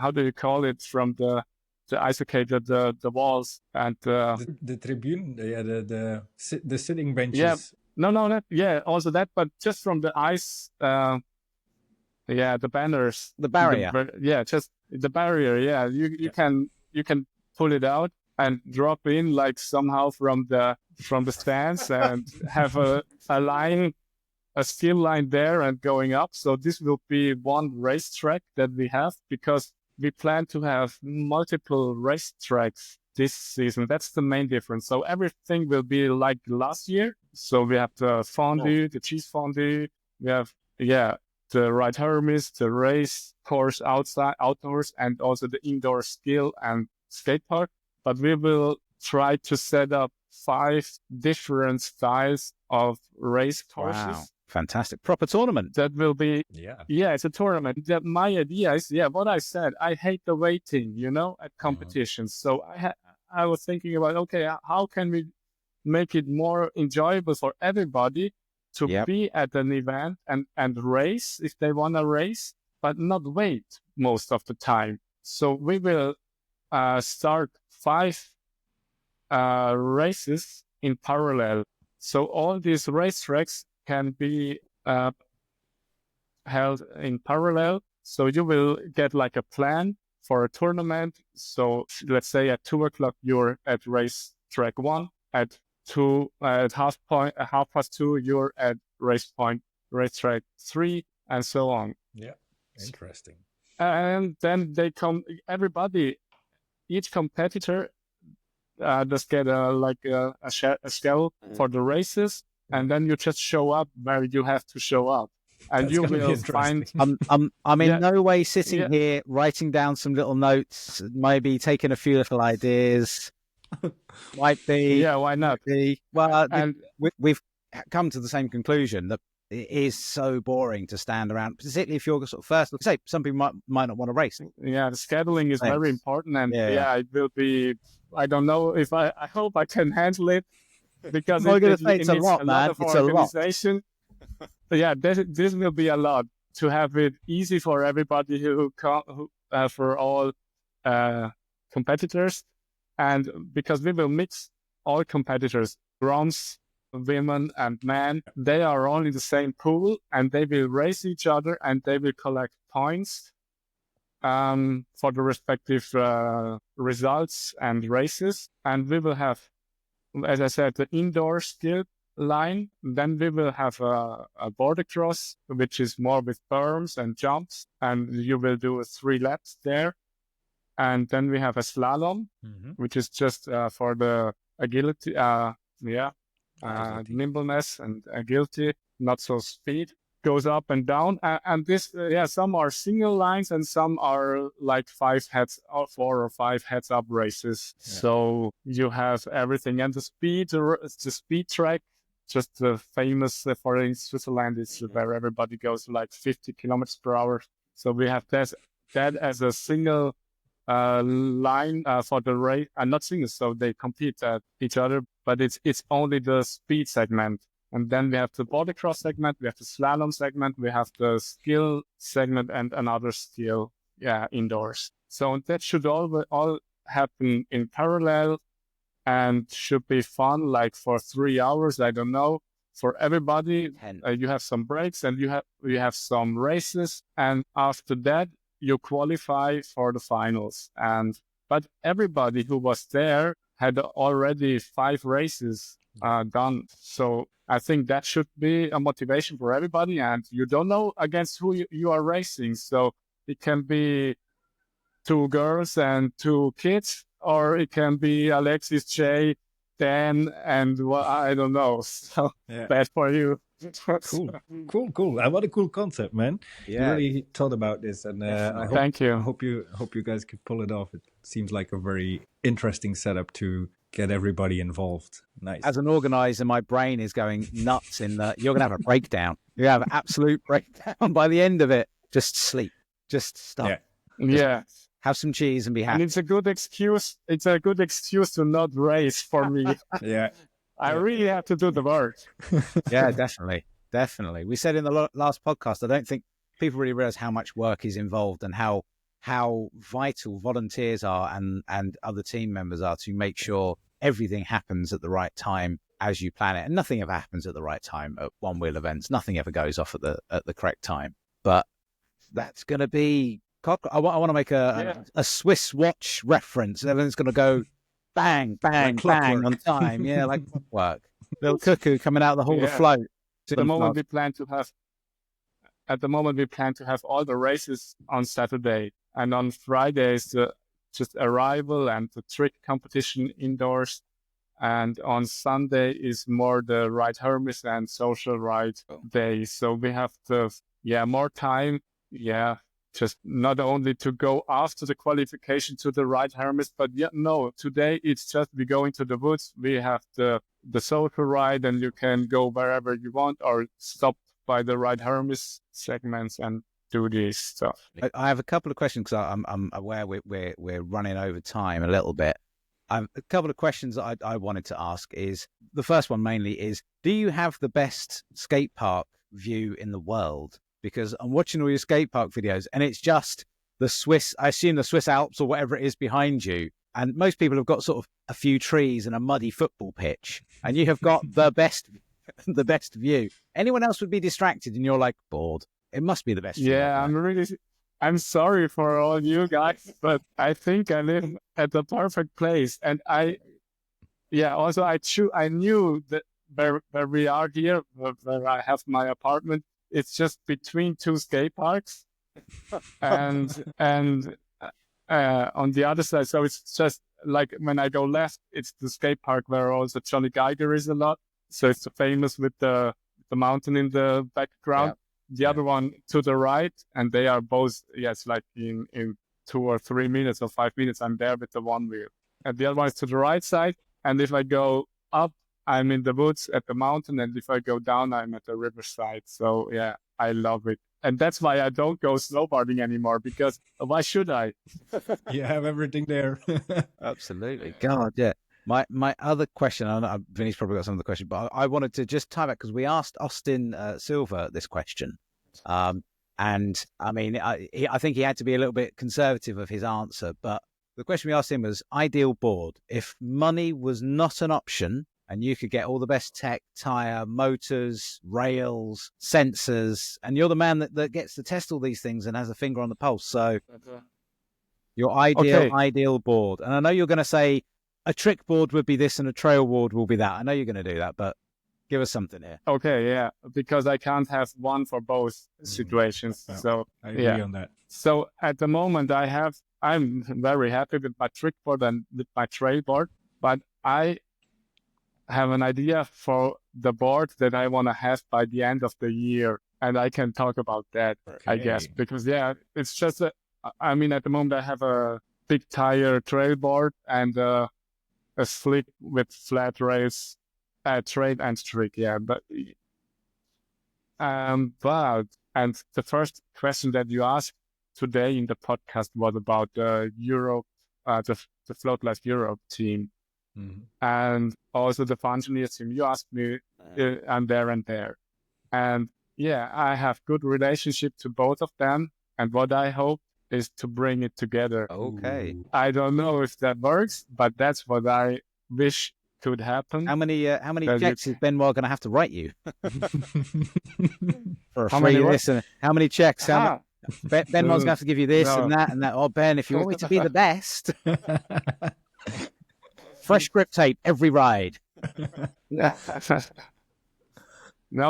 how do you call it, from the isocator, the walls and the tribune, yeah, the sitting benches. yeah, no, yeah, also that, but just from the ice, yeah, the banners, The barrier. yeah, just the barrier. Yeah, you can pull it out and drop in like somehow from the stands and have a line, a skill line there and going up. So this will be one racetrack that we have, because we plan to have multiple racetracks this season. That's the main difference. So everything will be like last year. So we have the fondue, the cheese fondue. We have, yeah, the Ride Hermes, the race course outdoors, and also the indoor skill and skate park. But we will try to set up 5 different styles of race courses. Wow. Fantastic. Proper tournament. That will be, yeah, it's a tournament. My idea is, yeah, what I said, I hate the waiting, at competitions. So I was thinking about, okay, how can we make it more enjoyable for everybody to be at an event and race if they want to race, but not wait most of the time. So we will start 5 races in parallel. So all these racetracks can be held in parallel. So you will get like a plan for a tournament. So let's say at 2:00 you're at racetrack 1, at 2:30 you're at racetrack 3, and so on. Yeah, interesting. And then each competitor does get a schedule for the races, and then you just show up where you have to show up, and you will find. I'm in no way sitting here writing down some little notes, maybe taking a few little ideas. Might be. Yeah, why not? Well, we've come to the same conclusion that it is so boring to stand around, particularly if you're sort of first. Say some people might not want to race. Yeah, the scheduling is very important, and it will be. I don't know if I hope I can handle it, because it's a lot, man. It's a lot. But yeah, this will be a lot to have it easy for everybody for all competitors, and because we will mix all competitors, bronze, women and men, they are all in the same pool, and they will race each other, and they will collect points for the respective results and races. And we will have, as I said, the indoor skill line. Then we will have a border cross, which is more with berms and jumps, and you will do 3 laps there. And then we have a slalom, which is just for the agility, nimbleness and agility, not so speed. Goes up and down, and this, some are single lines and some are like 4 or 5 heads up races. Yeah. So you have everything, and the speed track, just the famous for in Switzerland, is where everybody goes like 50 kilometers per hour. So we have that as a single line for the race, and not single, so they compete at each other, but it's only the speed segment. And then we have the border cross segment, we have the slalom segment, we have the skill segment, and another skill, indoors. So that should all happen in parallel, and should be fun, like for 3 hours, I don't know, for everybody. You have some breaks, and you have some races, and after that you qualify for the finals. But everybody who was there had already 5 races done. So I think that should be a motivation for everybody, and you don't know against who you are racing. So it can be 2 girls and 2 kids, or it can be Alexis, Jay, Dan, and I don't know. So bad for you. Cool. What a cool concept, man. You really thought about this, and I hope you guys could pull it off. It seems like a very interesting setup to get everybody involved. Nice. As an organizer, my brain is going nuts in that you're going to have a breakdown. You're going to have an absolute breakdown by the end of it. Just sleep. Just stop. Yeah. Have some cheese and be happy. And it's a good excuse. It's a good excuse to not race for me. Yeah. I really have to do the work. Yeah, definitely. Definitely. We said in the last podcast, I don't think people really realize how much work is involved and how vital volunteers are and other team members are to make sure everything happens at the right time as you plan it. And nothing ever happens at the right time at one wheel events. Nothing ever goes off at the correct time. But that's going to be... I want to make a Swiss watch reference. Everything's going to go bang, bang, like bang on time. Yeah, like clockwork. Little cuckoo coming out of the hall to float. At the moment we plan to have all the races on Saturday, and on Friday is just arrival and the trick competition indoors, and on Sunday is more the ride Hermes and social ride day. So we have more time. Yeah. Just not only to go after the qualification to the ride Hermes, but today it's just we go into the woods. We have the social ride, and you can go wherever you want or stop by the ride Hermes segments and do this stuff. I have a couple of questions because I'm aware we're running over time a little bit. A couple of questions that I wanted to ask is, the first one mainly is, do you have the best skate park view in the world? Because I'm watching all your skate park videos and it's just the Swiss, I assume the Swiss Alps or whatever it is behind you. And most people have got sort of a few trees and a muddy football pitch, and you have got the best view. Anyone else would be distracted and you're like bored. It must be the best. Yeah, I'm sorry for all you guys, but I think I live at the perfect place. And I knew that where we are here, where I have my apartment, it's just between two skate parks, and on the other side. So it's just like when I go left, it's the skate park where also Johnny Geiger is a lot. So it's famous with the mountain in the background. Yeah. The other one to the right, and they are both, like in 2 or 3 minutes or 5 minutes, I'm there with the one wheel. And the other one is to the right side. And if I go up, I'm in the woods at the mountain, and if I go down, I'm at the riverside. So yeah, I love it. And that's why I don't go snowboarding anymore, because why should I? You have everything there. Absolutely. God, yeah. My other question, I know Vinny's probably got some of the question, but I wanted to just tie back because we asked Austin Silver this question. And I mean, I think he had to be a little bit conservative of his answer, but the question we asked him was, ideal board. If money was not an option, and you could get all the best tech, tire, motors, rails, sensors, and you're the man that gets to test all these things and has a finger on the pulse. So your ideal board. And I know you're going to say a trick board would be this and a trail board will be that. I know you're going to do that, but give us something here. Okay, yeah, because I can't have one for both situations. Yeah, so I agree on that. So at the moment I'm very happy with my trick board and with my trail board, but I have an idea for the board that I want to have by the end of the year, and I can talk about that, I guess, because it's just at the moment I have a big tire trail board and a slick with flat rails, trail and trick, but the first question that you asked today in the podcast was about Europe, the Float Life Europe team. Mm-hmm. And also the Engineers team. You asked me, I'm there and there. And I have good relationship to both of them. And what I hope is to bring it together. Okay. I don't know if that works, but that's what I wish could happen. How many checks is Benoit going to have to write you? For a How free many listen. How many checks? Benoit's going to have to give you this and that and that. Oh, Ben, if you want me to be the best... Fresh grip tape every ride. No,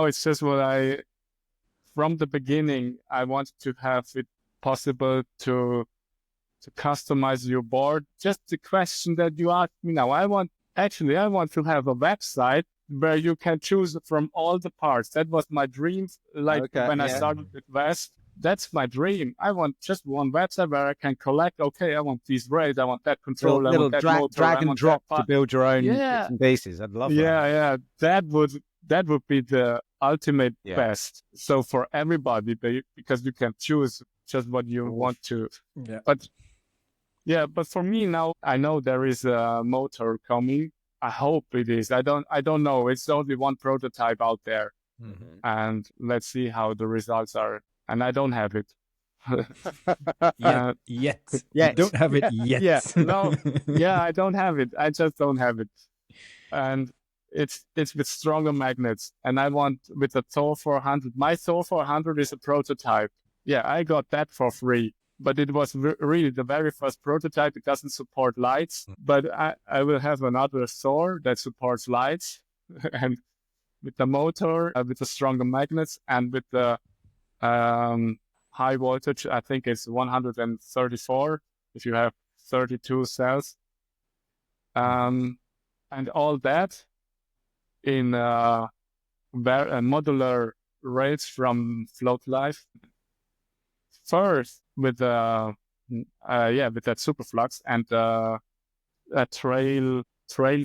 it's just from the beginning, I wanted to have it possible to customize your board. Just the question that you asked me now, I want to have a website where you can choose from all the parts. That was my dream. When I started with Vesc, that's my dream. I want just one website where I can collect. Okay, I want these rails, I want that control, I little want that drag, motor, drag I and want drop that to build your own bits Yeah, and pieces. I'd love that. yeah. That would be the ultimate Yeah. best. So for everybody, because you can choose just what you want to. Yeah. But for me now, I know there is a motor coming. I hope it is. I don't know. It's only one prototype out there, and let's see how the results are. And I don't have it. Yet. You don't have it yet. Yeah. No. Yeah, I don't have it. I just don't have it. And it's with stronger magnets. And I want with the Thor 400. My Thor 400 is a prototype. Yeah, I got that for free. But it was really the very first prototype. It doesn't support lights. But I will have another Thor that supports lights. And with the motor, with the stronger magnets, and with the high voltage, I think it's 134 if you have 32 cells. And all that in modular rails from Float Life. First with that Superflux and a Trail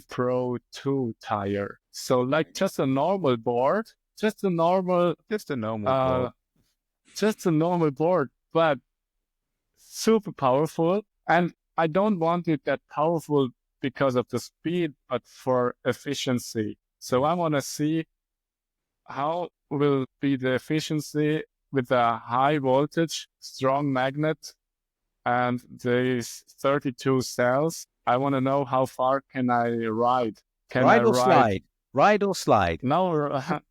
Pro 2 tire. So like just a normal board, just a normal board, but super powerful. And I don't want it that powerful because of the speed, but for efficiency. So I want to see how will be the efficiency with a high voltage, strong magnet, and these 32 cells. I want to know how far can I ride. Ride or slide? Ride or slide? No, ride.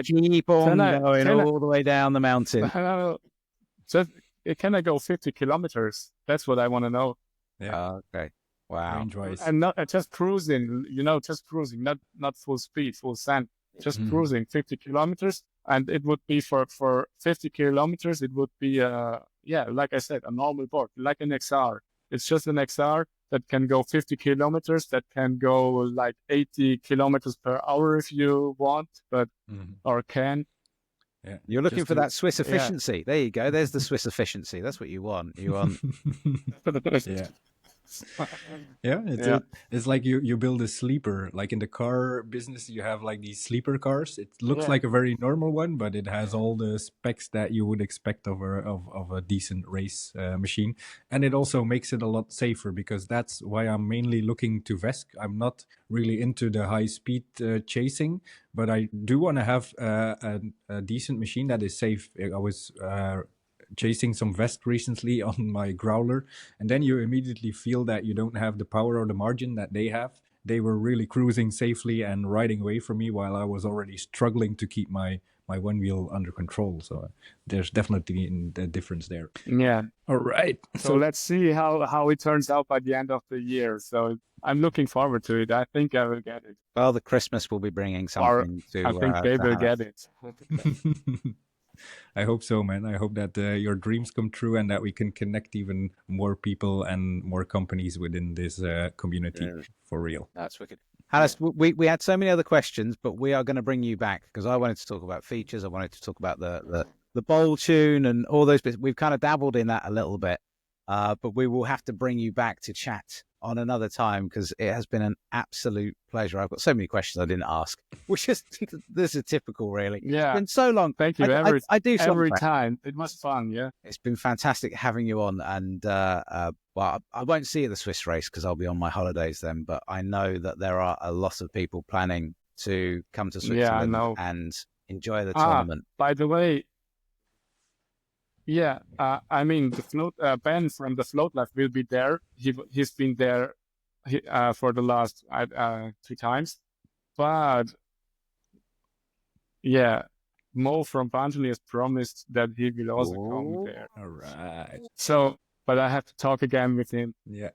Just keep on going all the way down the mountain. Can I go 50 kilometers? That's what I want to know. Yeah. Okay. Wow. Range-wise. And not just cruising, just cruising, not full speed, full send, just cruising 50 kilometers. And it would be for 50 kilometers, it would be, like I said, a normal board, like an XR. It's just an XR that can go 50 kilometers, that can go like 80 kilometers per hour if you want, or can. Yeah. You're looking for that Swiss efficiency. Yeah. There you go. There's the Swiss efficiency. That's what you want. It's like you build a sleeper. Like in the car business, you have like these sleeper cars. It looks like a very normal one, but it has all the specs that you would expect of a decent race machine. And it also makes it a lot safer, because that's why I'm mainly looking to Vesc. I'm not really into the high speed chasing, but I do want to have a decent machine that is safe. I was chasing some Vesc recently on my growler, and then you immediately feel that you don't have the power or the margin that they have. They were really cruising safely and riding away from me while I was already struggling to keep my one wheel under control. So there's definitely a difference there. Yeah. All right. So let's see how it turns out by the end of the year. So I'm looking forward to it. I think I will get it. Well, the Christmas will be bringing something I think they will get it. I hope so, man. I hope that your dreams come true and that we can connect even more people and more companies within this community for real. That's wicked. Hannes, we had so many other questions, but we are going to bring you back, because I wanted to talk about features. I wanted to talk about the bowl tune and all those bits. We've kind of dabbled in that a little bit, but we will have to bring you back to chat on another time, because it has been an absolute pleasure. I've got so many questions I didn't ask, which is this is typical, really. Yeah, it's been so long. Thank you. I do every time. It was fun. Yeah, it's been fantastic having you on. And well, I won't see you at the Swiss race because I'll be on my holidays then. But I know that there are a lot of people planning to come to Switzerland and enjoy the tournament. By the way. Yeah, I mean, the float Ben from the Float Life will be there. He's been there for the last 2 times, but yeah, Mo from Banjali has promised that he will also come there. All right. So, but I have to talk again with him. Yeah.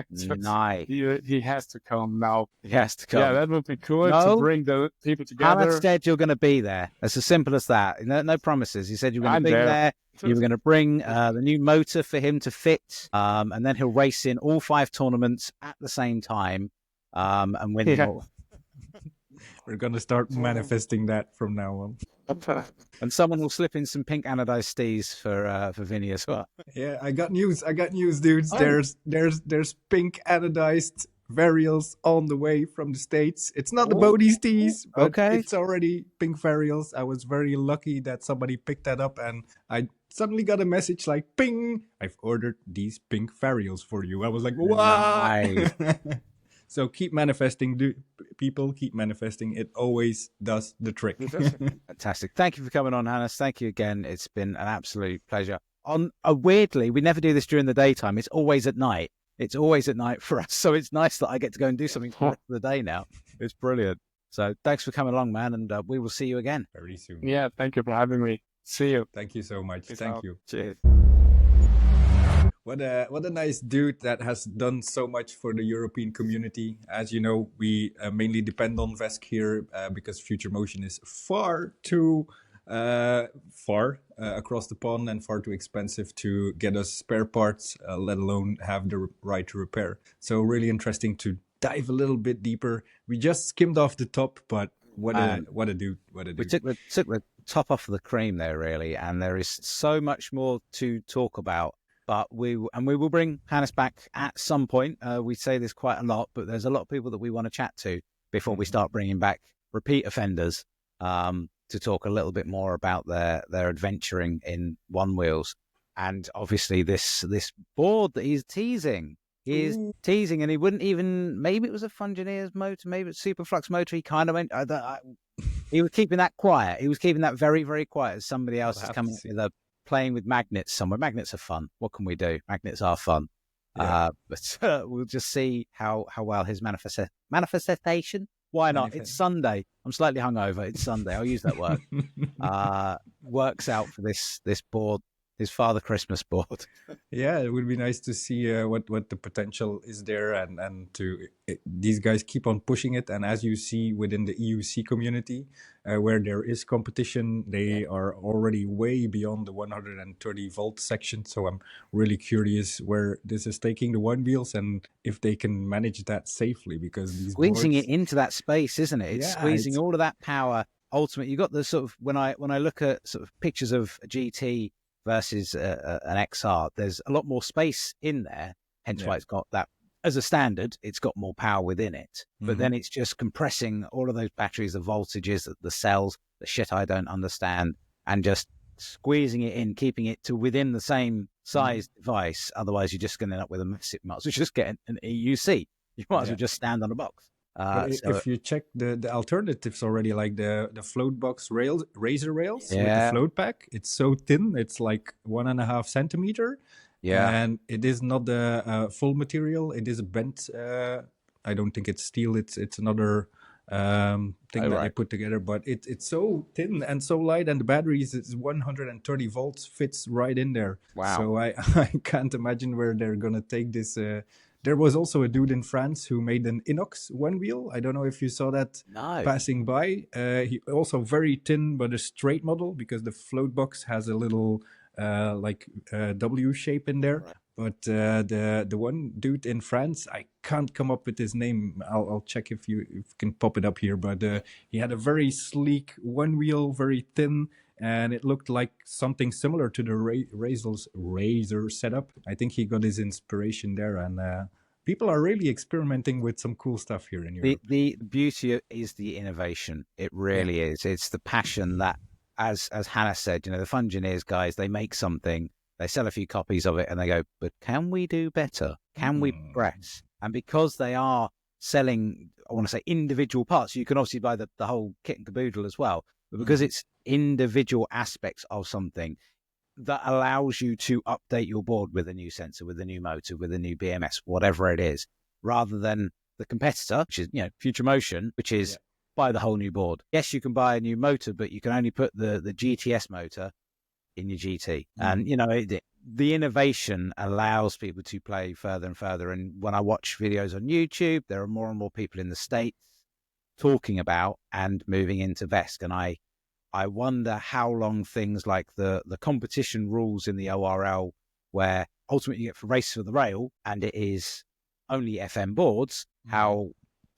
Nice. He has to come now. He has to come. Yeah, that would be cool to bring the people together. Hannes said you're going to be there. It's as simple as that. No promises. He said you're going to be there. You were going to bring the new motor for him to fit, and then he'll race in all 5 tournaments at the same time and win them all. We're going to start manifesting that from now on. And someone will slip in some pink anodized stees for Vinie as well. Yeah, I got news, dudes. Oh. There's pink anodized varials on the way from the States. It's not the Oh, Bodhi stees, but okay. it's already pink varials. I was very lucky that somebody picked that up, and I suddenly got a message like, ping, I've ordered these pink varials for you. I was like, what? Nice. So keep manifesting, people, keep manifesting. It always does the trick. Fantastic. Thank you for coming on, Hannes. Thank you again. It's been an absolute pleasure. Weirdly, we never do this during the daytime. It's always at night. It's always at night for us. So it's nice that I get to go and do something for the rest of the day now. It's brilliant. So thanks for coming along, man. And we will see you again. Very soon. Yeah, thank you for having me. See you. Thank you so much. Peace Thank out. you. Cheers. What a nice dude that has done so much for the European community. As you know, we mainly depend on Vesc here because Future Motion is far too far across the pond and far too expensive to get us spare parts, let alone have the right to repair. So really interesting to dive a little bit deeper. We just skimmed off the top, but what a dude. What a dude. We took the top off of the cream there, really, and there is so much more to talk about. But we will bring Hannes back at some point. We say this quite a lot, but there's a lot of people that we want to chat to before we start bringing back repeat offenders to talk a little bit more about their adventuring in onewheels. And obviously this board that he's teasing. He is teasing, and he wouldn't even, maybe it was a Fungineers motor, maybe it's Superflux motor. He kind of went, he was keeping that quiet. He was keeping that very, very quiet as somebody else is coming with playing with magnets somewhere. Magnets are fun. What can we do? Magnets are fun. Yeah. But we'll just see how well his manifestation. Why not? It's Sunday. I'm slightly hungover. It's Sunday. I'll use that word. Works out for this board, his Father Christmas board. Yeah, it would be nice to see what the potential is there, and these guys keep on pushing it. And as you see within the EUC community, where there is competition, they are already way beyond the 130 volt section. So I'm really curious where this is taking the onewheels and if they can manage that safely, because these squeezing boards, it into that space, isn't it? It's squeezing all of that power. Ultimately, you got the sort of, when I look at sort of pictures of a GT versus an XR, there's a lot more space in there, hence why it's got that. As a standard, it's got more power within it, but then it's just compressing all of those batteries, the voltages, the cells, the shit I don't understand, and just squeezing it in, keeping it to within the same size device. Otherwise, you're just going to end up with a massive, might as well just get an EUC. You might as well just stand on a box. If you check the alternatives already, like the float box razor rails with the float pack, it's so thin, it's like 1.5 centimeter. Yeah, and it is not the full material. It is a bent. I don't think it's steel. It's another thing that they put together. But it's so thin and so light, and the battery is 130 volts, fits right in there. Wow. So I can't imagine where they're gonna take this. There was also a dude in France who made an inox onewheel. I don't know if you saw that passing by. He also very thin, but a straight model, because the float box has a little W shape in there. But the one dude in France, I can't come up with his name. I'll check if you can pop it up here. But he had a very sleek onewheel, very thin, and it looked like something similar to the Razor setup. I think he got his inspiration there, and people are really experimenting with some cool stuff here in Europe. The beauty is the innovation. It really is. It's the passion that, as Hannes said, the Fungineers guys, they make something, they sell a few copies of it, and they go, but can we do better? Can we progress? And because they are selling, I want to say, individual parts, you can obviously buy the whole kit and caboodle as well, but because it's individual aspects of something, that allows you to update your board with a new sensor, with a new motor, with a new BMS, whatever it is, rather than the competitor, which is, Future Motion, which is buy the whole new board. Yes, you can buy a new motor, but you can only put the GTS motor in your GT. And, the innovation allows people to play further and further. And when I watch videos on YouTube, there are more and more people in the States talking about and moving into Vesc. And I wonder how long things like the competition rules in the ORL, where ultimately you get for race for the rail and it is only FM boards, how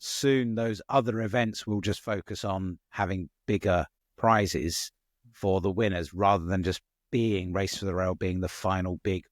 soon those other events will just focus on having bigger prizes for the winners rather than just being Race for the Rail being the final big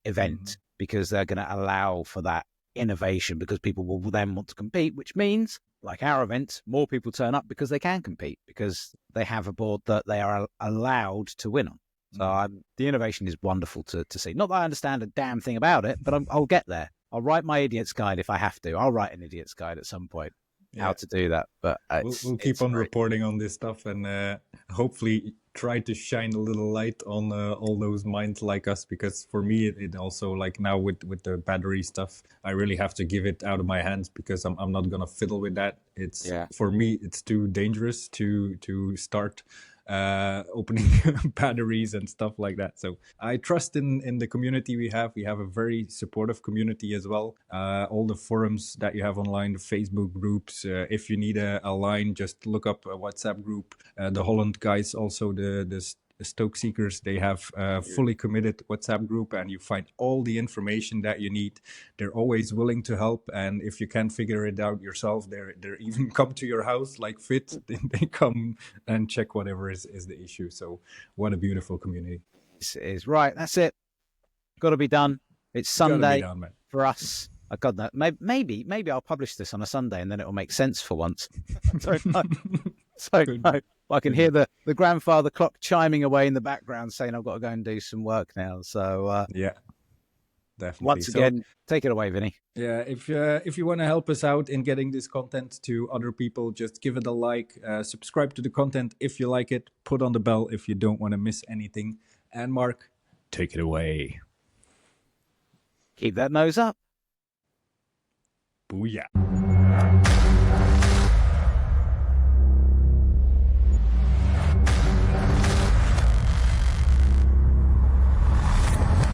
event, because they're going to allow for that innovation, because people will then want to compete, which means, like our event, more people turn up because they can compete, because they have a board that they are allowed to win on. So the innovation is wonderful to see. Not that I understand a damn thing about it, but I'll get there. I'll write my idiot's guide if I have to. I'll write an idiot's guide at some point, how to do that. But we'll keep on reporting on this stuff, and hopefully try to shine a little light on all those minds like us, because for me it also, like now with the battery stuff, I really have to give it out of my hands, because I'm not gonna fiddle with that. It's for me it's too dangerous to start opening batteries and stuff like that. So I trust in the community we have. We have a very supportive community as well. All the forums that you have online, the Facebook groups. If you need a line, just look up a WhatsApp group. The Holland guys, also the Stoke Seekers, they have a fully committed WhatsApp group, and you find all the information that you need. They're always willing to help, and if you can't figure it out yourself, they're even come to your house like Fit. They come and check whatever is the issue. So what a beautiful community. It is. Right, that's it. Got to be done. It's Sunday for us. I got that. Maybe I'll publish this on a Sunday, and then it'll make sense for once. I can hear the grandfather clock chiming away in the background saying I've got to go and do some work now. So yeah, definitely. Once again, take it away, Vinie. Yeah, if you want to help us out in getting this content to other people, just give it a like, subscribe to the content if you like it, put on the bell if you don't want to miss anything. And Mark, take it away. Keep that nose up. Booyah.